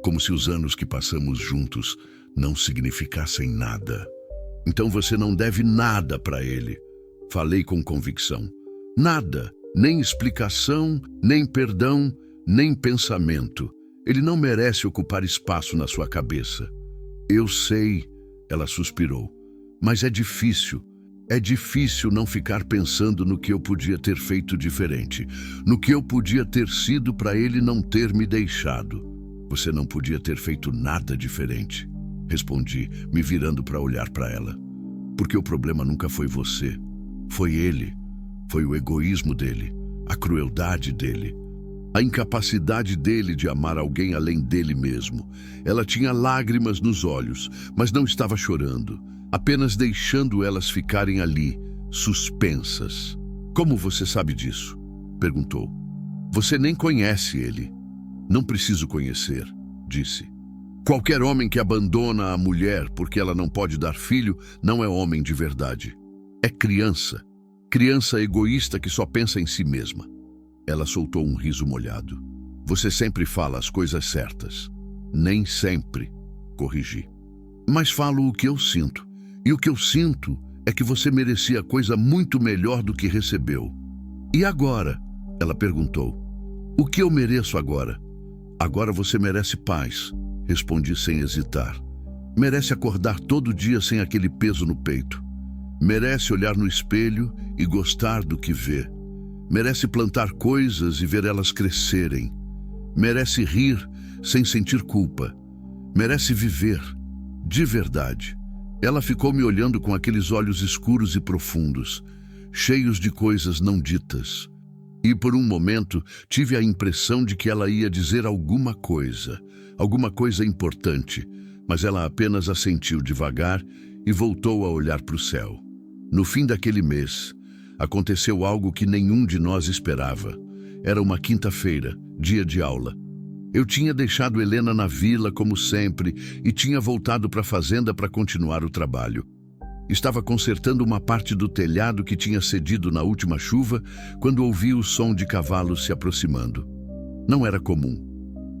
como se os anos que passamos juntos não significassem nada. Então você não deve nada para ele, falei com convicção. Nada, nem explicação, nem perdão, nem pensamento. Ele não merece ocupar espaço na sua cabeça. Eu sei, ela suspirou, mas é difícil. É difícil não ficar pensando no que eu podia ter feito diferente, no que eu podia ter sido para ele não ter me deixado. Você não podia ter feito nada diferente, respondi, me virando para olhar para ela. Porque o problema nunca foi você, foi ele, foi o egoísmo dele, a crueldade dele, a incapacidade dele de amar alguém além dele mesmo. Ela tinha lágrimas nos olhos, mas não estava chorando, apenas deixando elas ficarem ali, suspensas. Como você sabe disso? Perguntou. Você nem conhece ele. Não preciso conhecer, disse. Qualquer homem que abandona a mulher porque ela não pode dar filho não é homem de verdade. É criança. Criança egoísta que só pensa em si mesma. Ela soltou um riso molhado. Você sempre fala as coisas certas. Nem sempre, corrigi. Mas falo o que eu sinto. E o que eu sinto é que você merecia coisa muito melhor do que recebeu. E agora? Ela perguntou. O que eu mereço agora? Agora você merece paz, respondi sem hesitar. Merece acordar todo dia sem aquele peso no peito. Merece olhar no espelho e gostar do que vê. Merece plantar coisas e ver elas crescerem. Merece rir sem sentir culpa. Merece viver, de verdade. Ela ficou me olhando com aqueles olhos escuros e profundos, cheios de coisas não ditas. E por um momento tive a impressão de que ela ia dizer alguma coisa importante, mas ela apenas assentiu devagar e voltou a olhar para o céu. No fim daquele mês, aconteceu algo que nenhum de nós esperava. Era uma quinta-feira, dia de aula. Eu tinha deixado Helena na vila, como sempre, e tinha voltado para a fazenda para continuar o trabalho. Estava consertando uma parte do telhado que tinha cedido na última chuva, quando ouvi o som de cavalos se aproximando. Não era comum.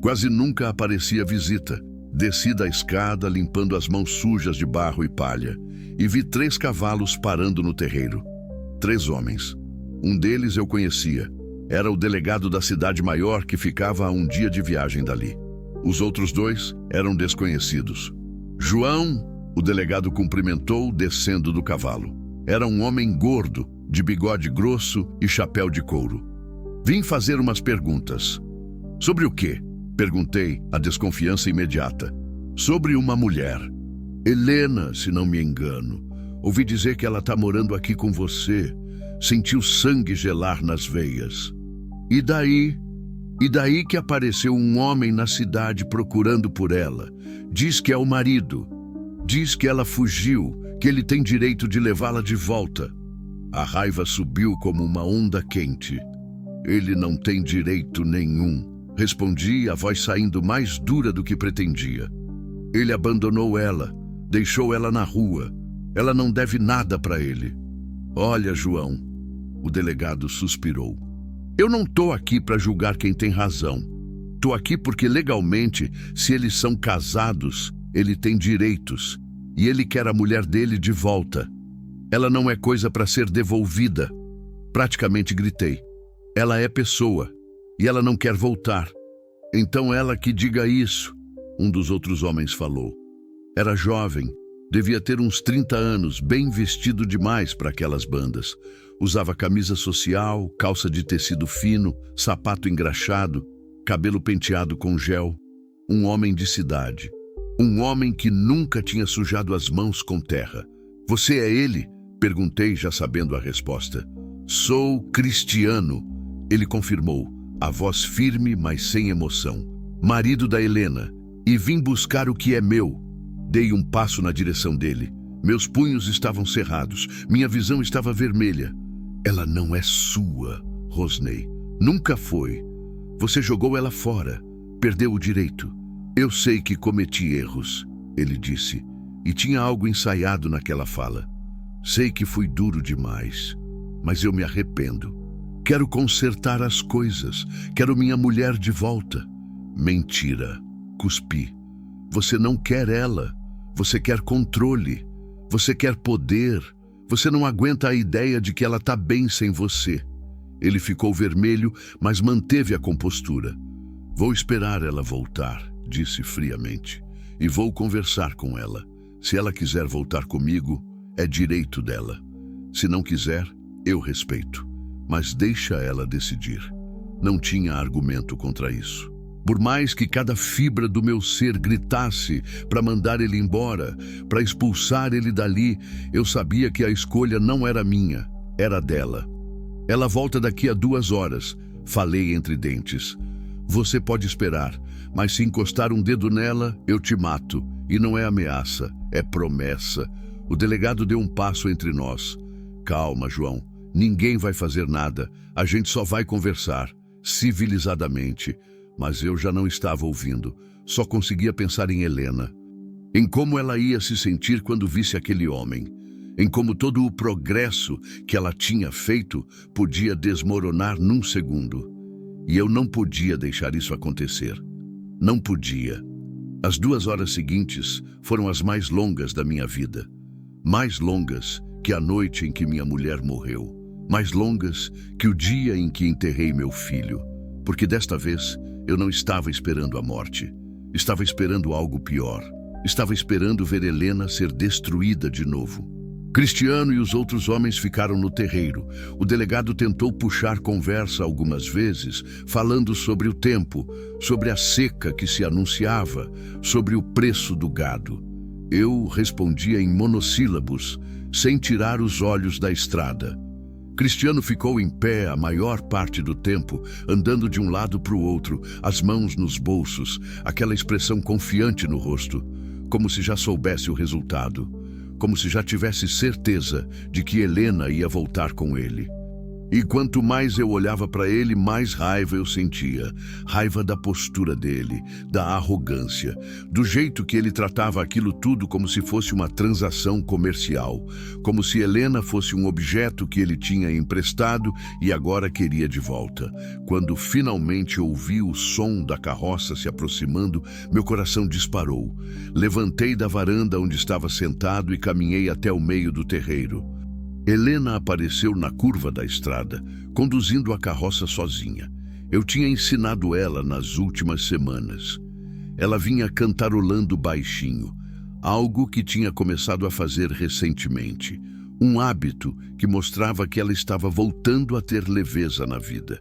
Quase nunca aparecia visita. Desci da escada, limpando as mãos sujas de barro e palha, e vi 3 cavalos parando no terreiro. 3 homens. Um deles eu conhecia. Era o delegado da cidade maior que ficava a um dia de viagem dali. Os outros 2 eram desconhecidos. João, o delegado cumprimentou descendo do cavalo. Era um homem gordo, de bigode grosso e chapéu de couro. Vim fazer umas perguntas. Sobre o quê? Perguntei, a desconfiança imediata. Sobre uma mulher. Helena, se não me engano. Ouvi dizer que ela está morando aqui com você. Senti o sangue gelar nas veias. E daí? E daí que apareceu um homem na cidade procurando por ela. Diz que é o marido. Diz que ela fugiu, que ele tem direito de levá-la de volta. A raiva subiu como uma onda quente. Ele não tem direito nenhum. Respondi, a voz saindo mais dura do que pretendia. Ele abandonou ela, deixou ela na rua. Ela não deve nada para ele. Olha, João, o delegado suspirou. Eu não estou aqui para julgar quem tem razão. Estou aqui porque legalmente, se eles são casados, ele tem direitos. E ele quer a mulher dele de volta. Ela não é coisa para ser devolvida. Praticamente gritei. Ela é pessoa. E ela não quer voltar. Então ela que diga isso, um dos outros homens falou. Era jovem, devia ter uns 30 anos, bem vestido demais para aquelas bandas. Usava camisa social, calça de tecido fino, sapato engraxado, cabelo penteado com gel. Um homem de cidade. Um homem que nunca tinha sujado as mãos com terra. Você é ele? Perguntei, já sabendo a resposta. Sou Cristiano, ele confirmou. A voz firme, mas sem emoção. Marido da Helena. E vim buscar o que é meu. Dei um passo na direção dele. Meus punhos estavam cerrados. Minha visão estava vermelha. Ela não é sua, rosnei. Nunca foi. Você jogou ela fora. Perdeu o direito. Eu sei que cometi erros, ele disse. E tinha algo ensaiado naquela fala. Sei que fui duro demais, mas eu me arrependo. Quero consertar as coisas. Quero minha mulher de volta. Mentira. Cuspi. Você não quer ela. Você quer controle. Você quer poder. Você não aguenta a ideia de que ela está bem sem você. Ele ficou vermelho, mas manteve a compostura. Vou esperar ela voltar, disse friamente. E vou conversar com ela. Se ela quiser voltar comigo, é direito dela. Se não quiser, eu respeito. Mas deixa ela decidir. Não tinha argumento contra isso. Por mais que cada fibra do meu ser gritasse para mandar ele embora, para expulsar ele dali, eu sabia que a escolha não era minha, era dela. Ela volta daqui a 2 horas, falei entre dentes. Você pode esperar, mas se encostar um dedo nela, eu te mato. E não é ameaça, é promessa. O delegado deu um passo entre nós. Calma, João. Ninguém vai fazer nada, a gente só vai conversar, civilizadamente. Mas eu já não estava ouvindo, só conseguia pensar em Helena. Em como ela ia se sentir quando visse aquele homem. Em como todo o progresso que ela tinha feito podia desmoronar num segundo. E eu não podia deixar isso acontecer. Não podia. As 2 horas seguintes foram as mais longas da minha vida. Mais longas que a noite em que minha mulher morreu. Mais longas que o dia em que enterrei meu filho, porque desta vez Eu não estava esperando a morte. Estava esperando algo pior. Estava esperando ver Helena ser destruída de novo. Cristiano e os outros homens ficaram no terreiro. O delegado tentou puxar conversa algumas vezes, falando sobre o tempo, sobre a seca que se anunciava, sobre o preço do gado. Eu respondia em monossílabos, sem tirar os olhos da estrada. Cristiano ficou em pé a maior parte do tempo, andando de um lado para o outro, as mãos nos bolsos, aquela expressão confiante no rosto, como se já soubesse o resultado, como se já tivesse certeza de que Helena ia voltar com ele. E quanto mais eu olhava para ele, mais raiva eu sentia. Raiva da postura dele, da arrogância, do jeito que ele tratava aquilo tudo como se fosse uma transação comercial, como se Helena fosse um objeto que ele tinha emprestado e agora queria de volta. Quando finalmente ouvi o som da carroça se aproximando, meu coração disparou. Levantei da varanda onde estava sentado e caminhei até o meio do terreiro. Helena apareceu na curva da estrada, conduzindo a carroça sozinha. Eu tinha ensinado ela nas últimas semanas. Ela vinha cantarolando baixinho, algo que tinha começado a fazer recentemente, um hábito que mostrava que ela estava voltando a ter leveza na vida.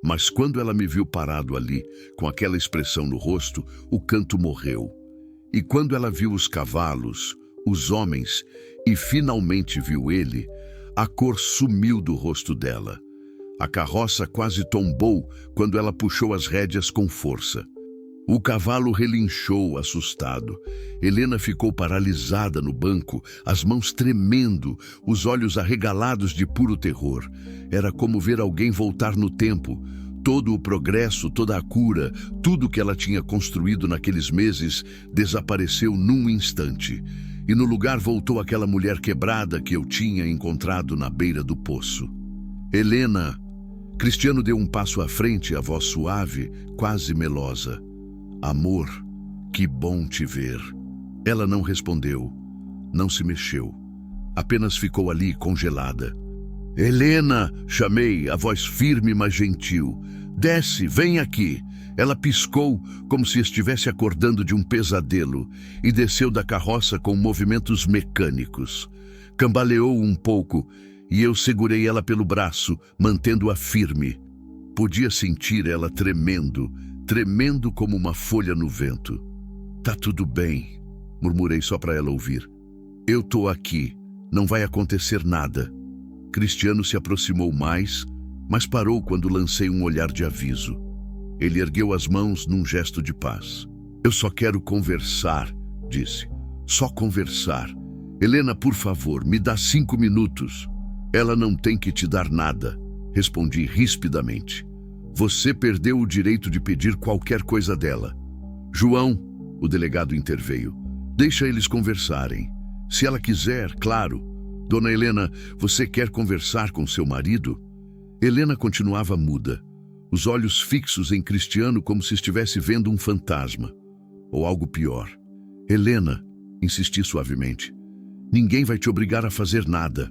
Mas quando ela me viu parado ali, com aquela expressão no rosto, o canto morreu. E quando ela viu os cavalos, os homens, e finalmente viu ele, a cor sumiu do rosto dela. A carroça quase tombou quando ela puxou as rédeas com força. O cavalo relinchou, assustado. Helena ficou paralisada no banco, as mãos tremendo, os olhos arregalados de puro terror. Era como ver alguém voltar no tempo. Todo o progresso, toda a cura, tudo que ela tinha construído naqueles meses desapareceu num instante. E no lugar voltou aquela mulher quebrada que eu tinha encontrado na beira do poço. Helena! Cristiano deu um passo à frente, a voz suave, quase melosa. Amor, que bom te ver. Ela não respondeu, não se mexeu. Apenas ficou ali, congelada. Helena! Chamei, a voz firme, mas gentil. Desce, vem aqui. Ela piscou, como se estivesse acordando de um pesadelo, e desceu da carroça com movimentos mecânicos. Cambaleou um pouco, e eu segurei ela pelo braço, mantendo-a firme. Podia sentir ela tremendo, tremendo como uma folha no vento. Tá tudo bem, murmurei só para ela ouvir. Eu tô aqui, não vai acontecer nada. Cristiano se aproximou mais, mas parou quando lancei um olhar de aviso. Ele ergueu as mãos num gesto de paz. Eu só quero conversar, disse. Só conversar. Helena, por favor, me dá 5 minutos. Ela não tem que te dar nada, respondi rispidamente. Você perdeu o direito de pedir qualquer coisa dela. João, o delegado interveio. Deixa eles conversarem. Se ela quiser, claro. Dona Helena, você quer conversar com seu marido? Helena continuava muda. Os olhos fixos em Cristiano como se estivesse vendo um fantasma. Ou algo pior. Helena, insisti suavemente, ninguém vai te obrigar a fazer nada.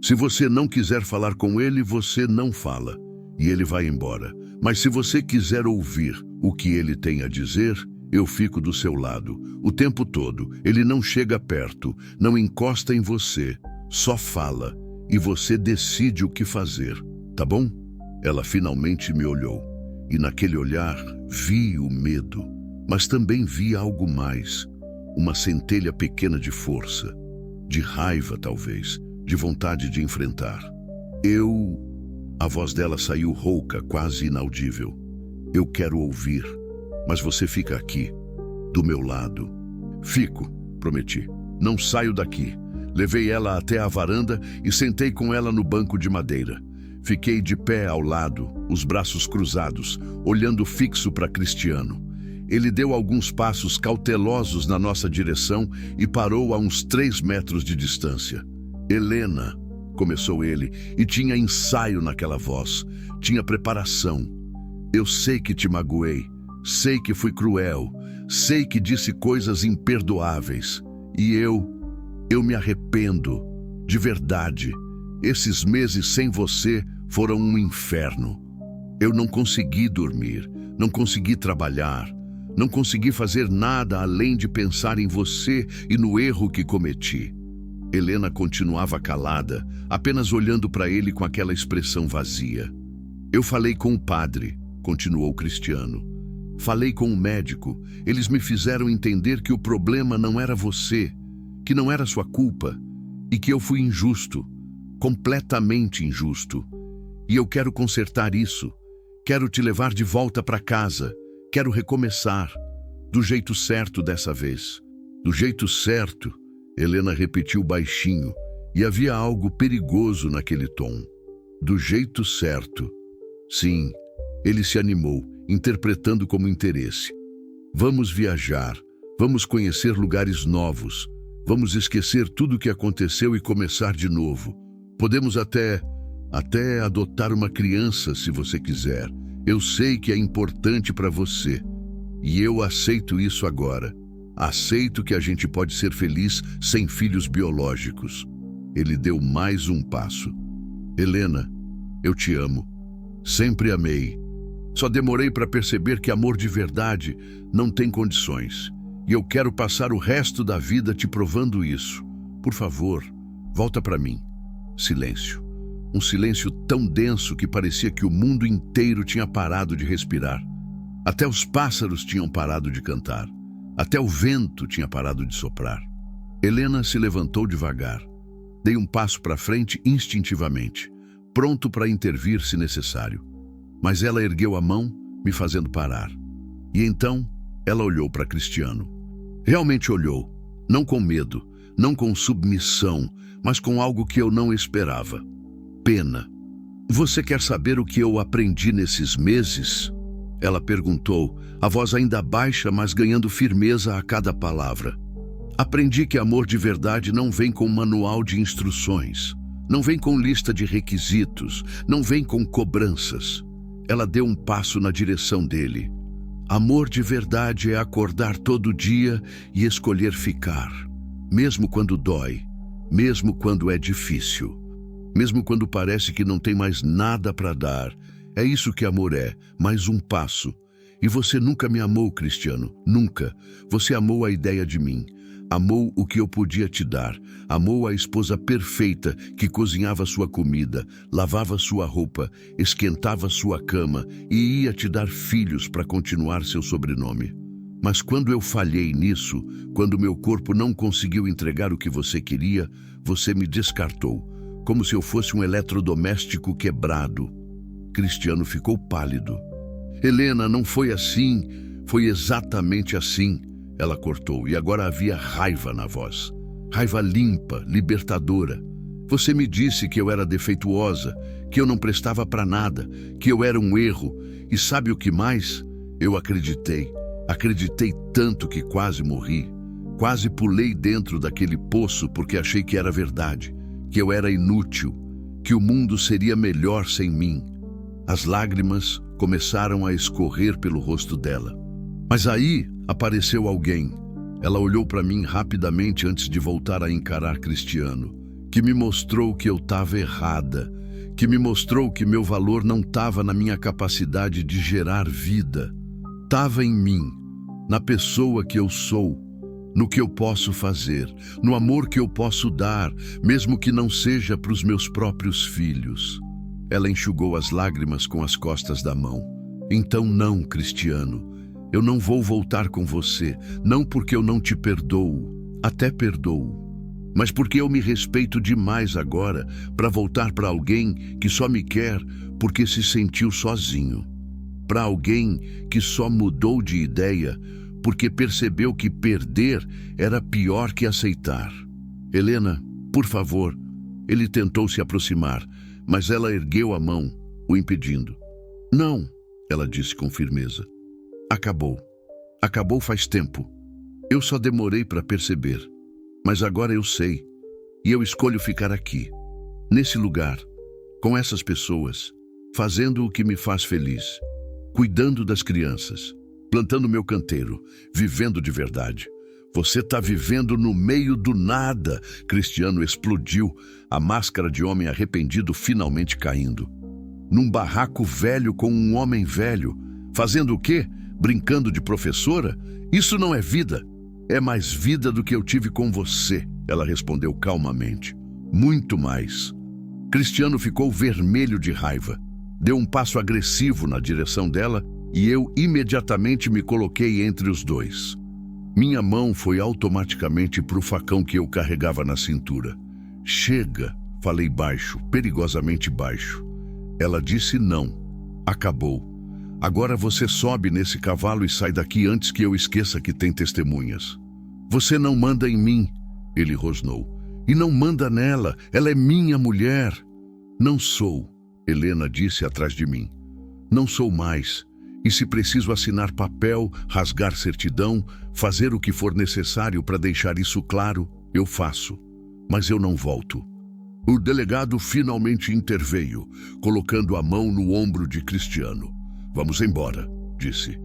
Se você não quiser falar com ele, você não fala. E ele vai embora. Mas se você quiser ouvir o que ele tem a dizer, eu fico do seu lado. O tempo todo. Ele não chega perto, não encosta em você. Só fala. E você decide o que fazer. Tá bom? Ela finalmente me olhou, e naquele olhar vi o medo, mas também vi algo mais, uma centelha pequena de força, de raiva talvez, de vontade de enfrentar. A voz dela saiu rouca, quase inaudível. Eu quero ouvir, mas você fica aqui, do meu lado. Fico, prometi. Não saio daqui. Levei ela até a varanda e sentei com ela no banco de madeira. Fiquei de pé ao lado, os braços cruzados, olhando fixo para Cristiano. Ele deu alguns passos cautelosos na nossa direção e parou a uns 3 metros de distância. Helena, começou ele, e tinha ensaio naquela voz, tinha preparação. Eu sei que te magoei, sei que fui cruel, sei que disse coisas imperdoáveis. E eu me arrependo, de verdade. Esses meses sem você foram um inferno. Eu não consegui dormir, não consegui trabalhar, não consegui fazer nada além de pensar em você e no erro que cometi. Helena continuava calada, apenas olhando para ele com aquela expressão vazia. Eu falei com o padre, continuou Cristiano. Falei com o médico. Eles me fizeram entender que o problema não era você, que não era sua culpa e que eu fui injusto, completamente injusto. E eu quero consertar isso. Quero te levar de volta para casa. Quero recomeçar, do jeito certo dessa vez. Do jeito certo, Helena repetiu baixinho, e havia algo perigoso naquele tom. Do jeito certo. Sim, ele se animou, interpretando como interesse. Vamos viajar, vamos conhecer lugares novos, vamos esquecer tudo o que aconteceu e começar de novo. Podemos até adotar uma criança se você quiser. Eu sei que é importante para você. E eu aceito isso agora. Aceito que a gente pode ser feliz sem filhos biológicos. Ele deu mais um passo. Helena, eu te amo. Sempre amei. Só demorei para perceber que amor de verdade não tem condições. E eu quero passar o resto da vida te provando isso. Por favor, volta para mim. Silêncio. Um silêncio tão denso que parecia que o mundo inteiro tinha parado de respirar. Até os pássaros tinham parado de cantar. Até o vento tinha parado de soprar. Helena se levantou devagar. Dei um passo para frente instintivamente, pronto para intervir se necessário. Mas ela ergueu a mão, me fazendo parar. E então, ela olhou para Cristiano. Realmente olhou, não com medo, não com submissão, mas com algo que eu não esperava. Pena. Você quer saber o que eu aprendi nesses meses? Ela perguntou, a voz ainda baixa, mas ganhando firmeza a cada palavra. Aprendi que amor de verdade não vem com manual de instruções, não vem com lista de requisitos, não vem com cobranças. Ela deu um passo na direção dele. Amor de verdade é acordar todo dia e escolher ficar, mesmo quando dói, mesmo quando é difícil, mesmo quando parece que não tem mais nada para dar. É isso que amor é, mais um passo. E você nunca me amou, Cristiano, nunca. Você amou a ideia de mim, amou o que eu podia te dar, amou a esposa perfeita que cozinhava sua comida, lavava sua roupa, esquentava sua cama e ia te dar filhos para continuar seu sobrenome. Mas quando eu falhei nisso, quando meu corpo não conseguiu entregar o que você queria, você me descartou, como se eu fosse um eletrodoméstico quebrado. Cristiano ficou pálido. Helena, não foi assim, foi exatamente assim. Ela cortou e agora havia raiva na voz. Raiva limpa, libertadora. Você me disse que eu era defeituosa, que eu não prestava para nada, que eu era um erro. E sabe o que mais? Eu acreditei. Acreditei tanto que quase morri. Quase pulei dentro daquele poço porque achei que era verdade, que eu era inútil, que o mundo seria melhor sem mim. As lágrimas começaram a escorrer pelo rosto dela. Mas aí apareceu alguém. Ela olhou para mim rapidamente antes de voltar a encarar Cristiano, que me mostrou que eu estava errada, que me mostrou que meu valor não estava na minha capacidade de gerar vida. Estava em mim, na pessoa que eu sou, no que eu posso fazer, no amor que eu posso dar, mesmo que não seja para os meus próprios filhos. Ela enxugou as lágrimas com as costas da mão. Então não, Cristiano, eu não vou voltar com você, não porque eu não te perdoo, até perdoo, mas porque eu me respeito demais agora para voltar para alguém que só me quer porque se sentiu sozinho, para alguém que só mudou de ideia porque percebeu que perder era pior que aceitar. Helena, por favor. Ele tentou se aproximar, mas ela ergueu a mão, o impedindo. Não, ela disse com firmeza. Acabou. Acabou faz tempo. Eu só demorei para perceber. Mas agora eu sei. E eu escolho ficar aqui, nesse lugar, com essas pessoas, fazendo o que me faz feliz, cuidando das crianças, plantando meu canteiro, vivendo de verdade. Você está vivendo no meio do nada. Cristiano explodiu, a máscara de homem arrependido finalmente caindo. Num barraco velho com um homem velho. Fazendo o quê? Brincando de professora? Isso não é vida. É mais vida do que eu tive com você, ela respondeu calmamente. Muito mais. Cristiano ficou vermelho de raiva. Deu um passo agressivo na direção dela e eu imediatamente me coloquei entre os dois. Minha mão foi automaticamente para o facão que eu carregava na cintura. Chega, falei baixo, perigosamente baixo. Ela disse não. Acabou. Agora você sobe nesse cavalo e sai daqui antes que eu esqueça que tem testemunhas. Você não manda em mim, ele rosnou. E não manda nela, ela é minha mulher. Não sou, Helena disse atrás de mim. Não sou mais. E se preciso assinar papel, rasgar certidão, fazer o que for necessário para deixar isso claro, eu faço. Mas eu não volto. O delegado finalmente interveio, colocando a mão no ombro de Cristiano. Vamos embora, disse.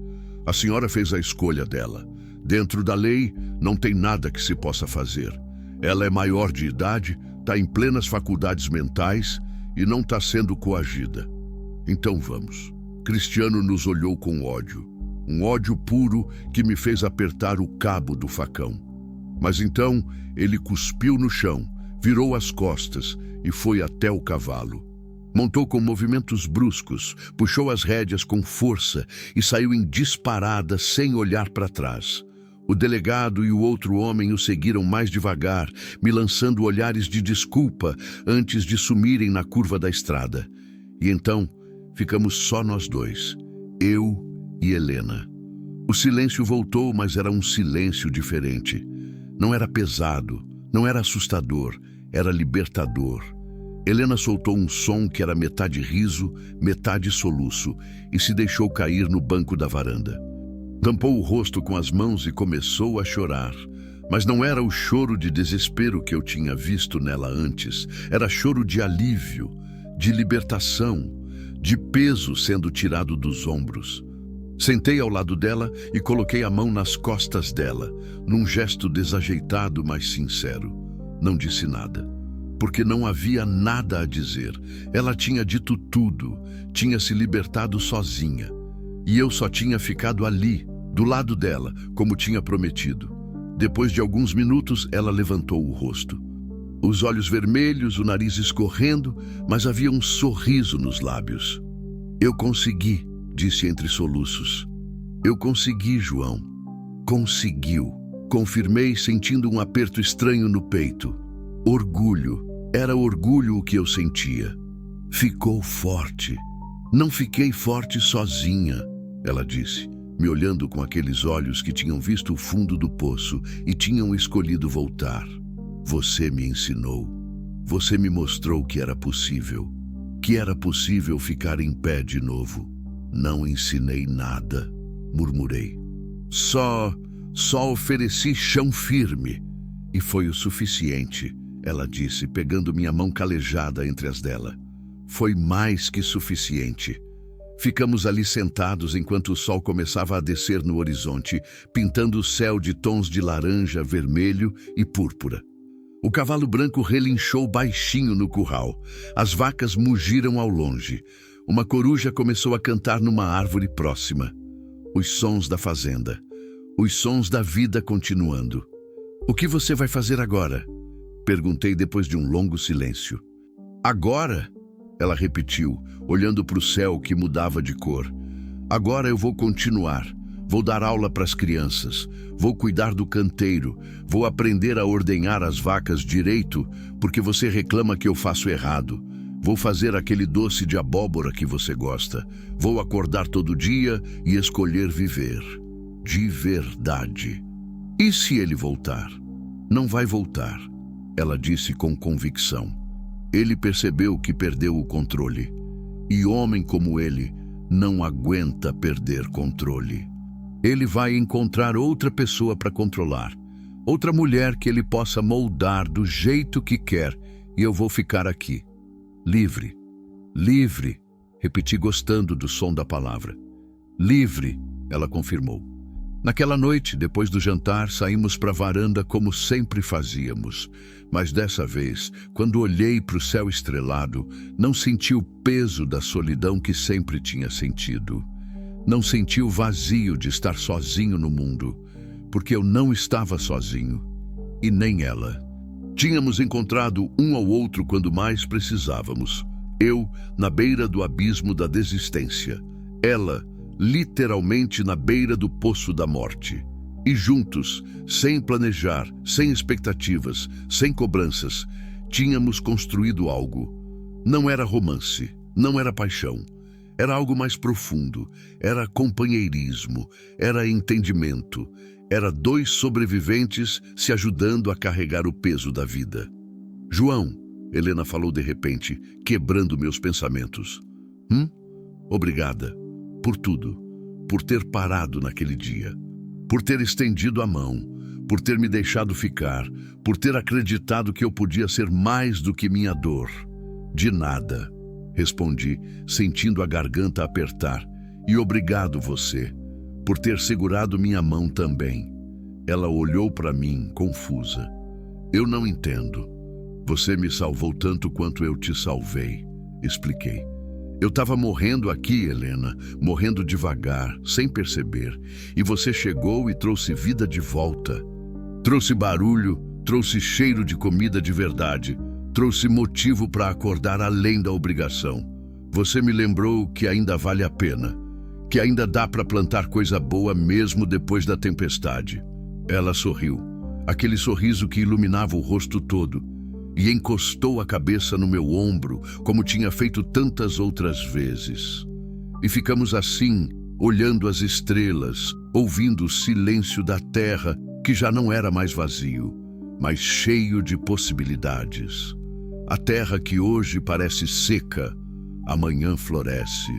A senhora fez a escolha dela. Dentro da lei, não tem nada que se possa fazer. Ela é maior de idade, está em plenas faculdades mentais e não está sendo coagida. Então vamos. Cristiano nos olhou com ódio. Um ódio puro que me fez apertar o cabo do facão. Mas então ele cuspiu no chão, virou as costas e foi até o cavalo. Montou com movimentos bruscos, puxou as rédeas com força e saiu em disparada sem olhar para trás. O delegado e o outro homem o seguiram mais devagar, me lançando olhares de desculpa antes de sumirem na curva da estrada. E então ficamos só nós dois, eu e Helena. O silêncio voltou, mas era um silêncio diferente. Não era pesado, não era assustador, era libertador. Helena soltou um som que era metade riso, metade soluço, e se deixou cair no banco da varanda. Tampou o rosto com as mãos e começou a chorar. Mas não era o choro de desespero que eu tinha visto nela antes. Era choro de alívio, de libertação, de peso sendo tirado dos ombros. Sentei ao lado dela e coloquei a mão nas costas dela, num gesto desajeitado, mas sincero. Não disse nada, porque não havia nada a dizer. Ela tinha dito tudo, tinha se libertado sozinha. E eu só tinha ficado ali, do lado dela, como tinha prometido. Depois de alguns minutos, ela levantou o rosto. Os olhos vermelhos, o nariz escorrendo, mas havia um sorriso nos lábios. Eu consegui, disse entre soluços. Eu consegui, João. Conseguiu. Confirmei, sentindo um aperto estranho no peito. Orgulho. Era orgulho o que eu sentia. Ficou forte. Não fiquei forte sozinha, ela disse, me olhando com aqueles olhos que tinham visto o fundo do poço e tinham escolhido voltar. Você me ensinou. Você me mostrou que era possível ficar em pé de novo. Não ensinei nada, murmurei. Só ofereci chão firme. E foi o suficiente, ela disse, pegando minha mão calejada entre as dela. Foi mais que suficiente. Ficamos ali sentados enquanto o sol começava a descer no horizonte, pintando o céu de tons de laranja, vermelho e púrpura. O cavalo branco relinchou baixinho no curral. As vacas mugiram ao longe. Uma coruja começou a cantar numa árvore próxima. Os sons da fazenda. Os sons da vida continuando. O que você vai fazer agora? Perguntei depois de um longo silêncio. Agora? Ela repetiu, olhando para o céu que mudava de cor. Agora eu vou continuar. Vou dar aula para as crianças. Vou cuidar do canteiro. Vou aprender a ordenhar as vacas direito, porque você reclama que eu faço errado. Vou fazer aquele doce de abóbora que você gosta. Vou acordar todo dia e escolher viver. De verdade. E se ele voltar? Não vai voltar, ela disse com convicção. Ele percebeu que perdeu o controle. E homem como ele não aguenta perder controle. Ele vai encontrar outra pessoa para controlar. Outra mulher que ele possa moldar do jeito que quer. E eu vou ficar aqui. Livre. Livre. Repeti gostando do som da palavra. Livre, ela confirmou. Naquela noite, depois do jantar, saímos para a varanda como sempre fazíamos. Mas dessa vez, quando olhei para o céu estrelado, não senti o peso da solidão que sempre tinha sentido. Não senti o vazio de estar sozinho no mundo, porque eu não estava sozinho, e nem ela. Tínhamos encontrado um ao outro quando mais precisávamos. Eu, na beira do abismo da desistência. Ela, literalmente na beira do poço da morte. E juntos, sem planejar, sem expectativas, sem cobranças, tínhamos construído algo. Não era romance, não era paixão. Era algo mais profundo, era companheirismo, era entendimento. Era dois sobreviventes se ajudando a carregar o peso da vida. João, Helena falou de repente, quebrando meus pensamentos. Obrigada por tudo, por ter parado naquele dia, por ter estendido a mão, por ter me deixado ficar, por ter acreditado que eu podia ser mais do que minha dor. De nada, respondi, sentindo a garganta apertar. E obrigado você, por ter segurado minha mão também. Ela olhou para mim, confusa. Eu não entendo. Você me salvou tanto quanto eu te salvei, expliquei. Eu estava morrendo aqui, Helena, morrendo devagar, sem perceber. E você chegou e trouxe vida de volta. Trouxe barulho, trouxe cheiro de comida de verdade. Trouxe motivo para acordar além da obrigação. Você me lembrou que ainda vale a pena. Que ainda dá para plantar coisa boa mesmo depois da tempestade. Ela sorriu, aquele sorriso que iluminava o rosto todo, e encostou a cabeça no meu ombro, como tinha feito tantas outras vezes. E ficamos assim, olhando as estrelas, ouvindo o silêncio da terra, que já não era mais vazio, mas cheio de possibilidades. A terra que hoje parece seca, amanhã floresce.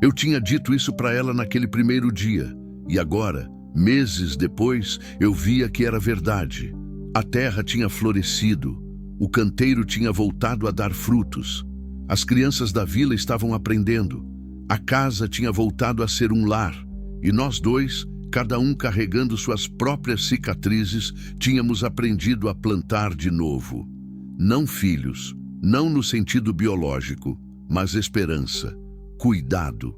Eu tinha dito isso para ela naquele primeiro dia, e agora, meses depois, eu via que era verdade. A terra tinha florescido, o canteiro tinha voltado a dar frutos, as crianças da vila estavam aprendendo, a casa tinha voltado a ser um lar, e nós dois, cada um carregando suas próprias cicatrizes, tínhamos aprendido a plantar de novo. Não filhos, não no sentido biológico, mas esperança. Cuidado,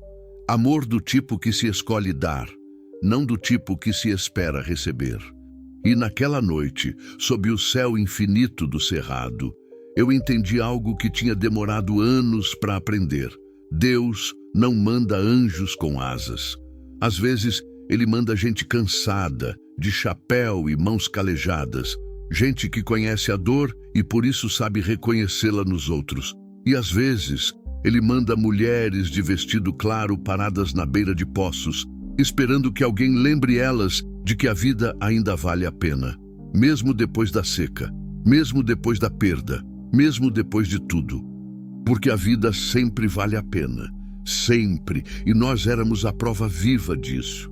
amor do tipo que se escolhe dar, não do tipo que se espera receber. E naquela noite, sob o céu infinito do cerrado, eu entendi algo que tinha demorado anos para aprender. Deus não manda anjos com asas. Às vezes, Ele manda gente cansada, de chapéu e mãos calejadas, gente que conhece a dor e por isso sabe reconhecê-la nos outros. E às vezes, Ele manda mulheres de vestido claro paradas na beira de poços, esperando que alguém lembre elas de que a vida ainda vale a pena, mesmo depois da seca, mesmo depois da perda, mesmo depois de tudo. Porque a vida sempre vale a pena, sempre, e nós éramos a prova viva disso.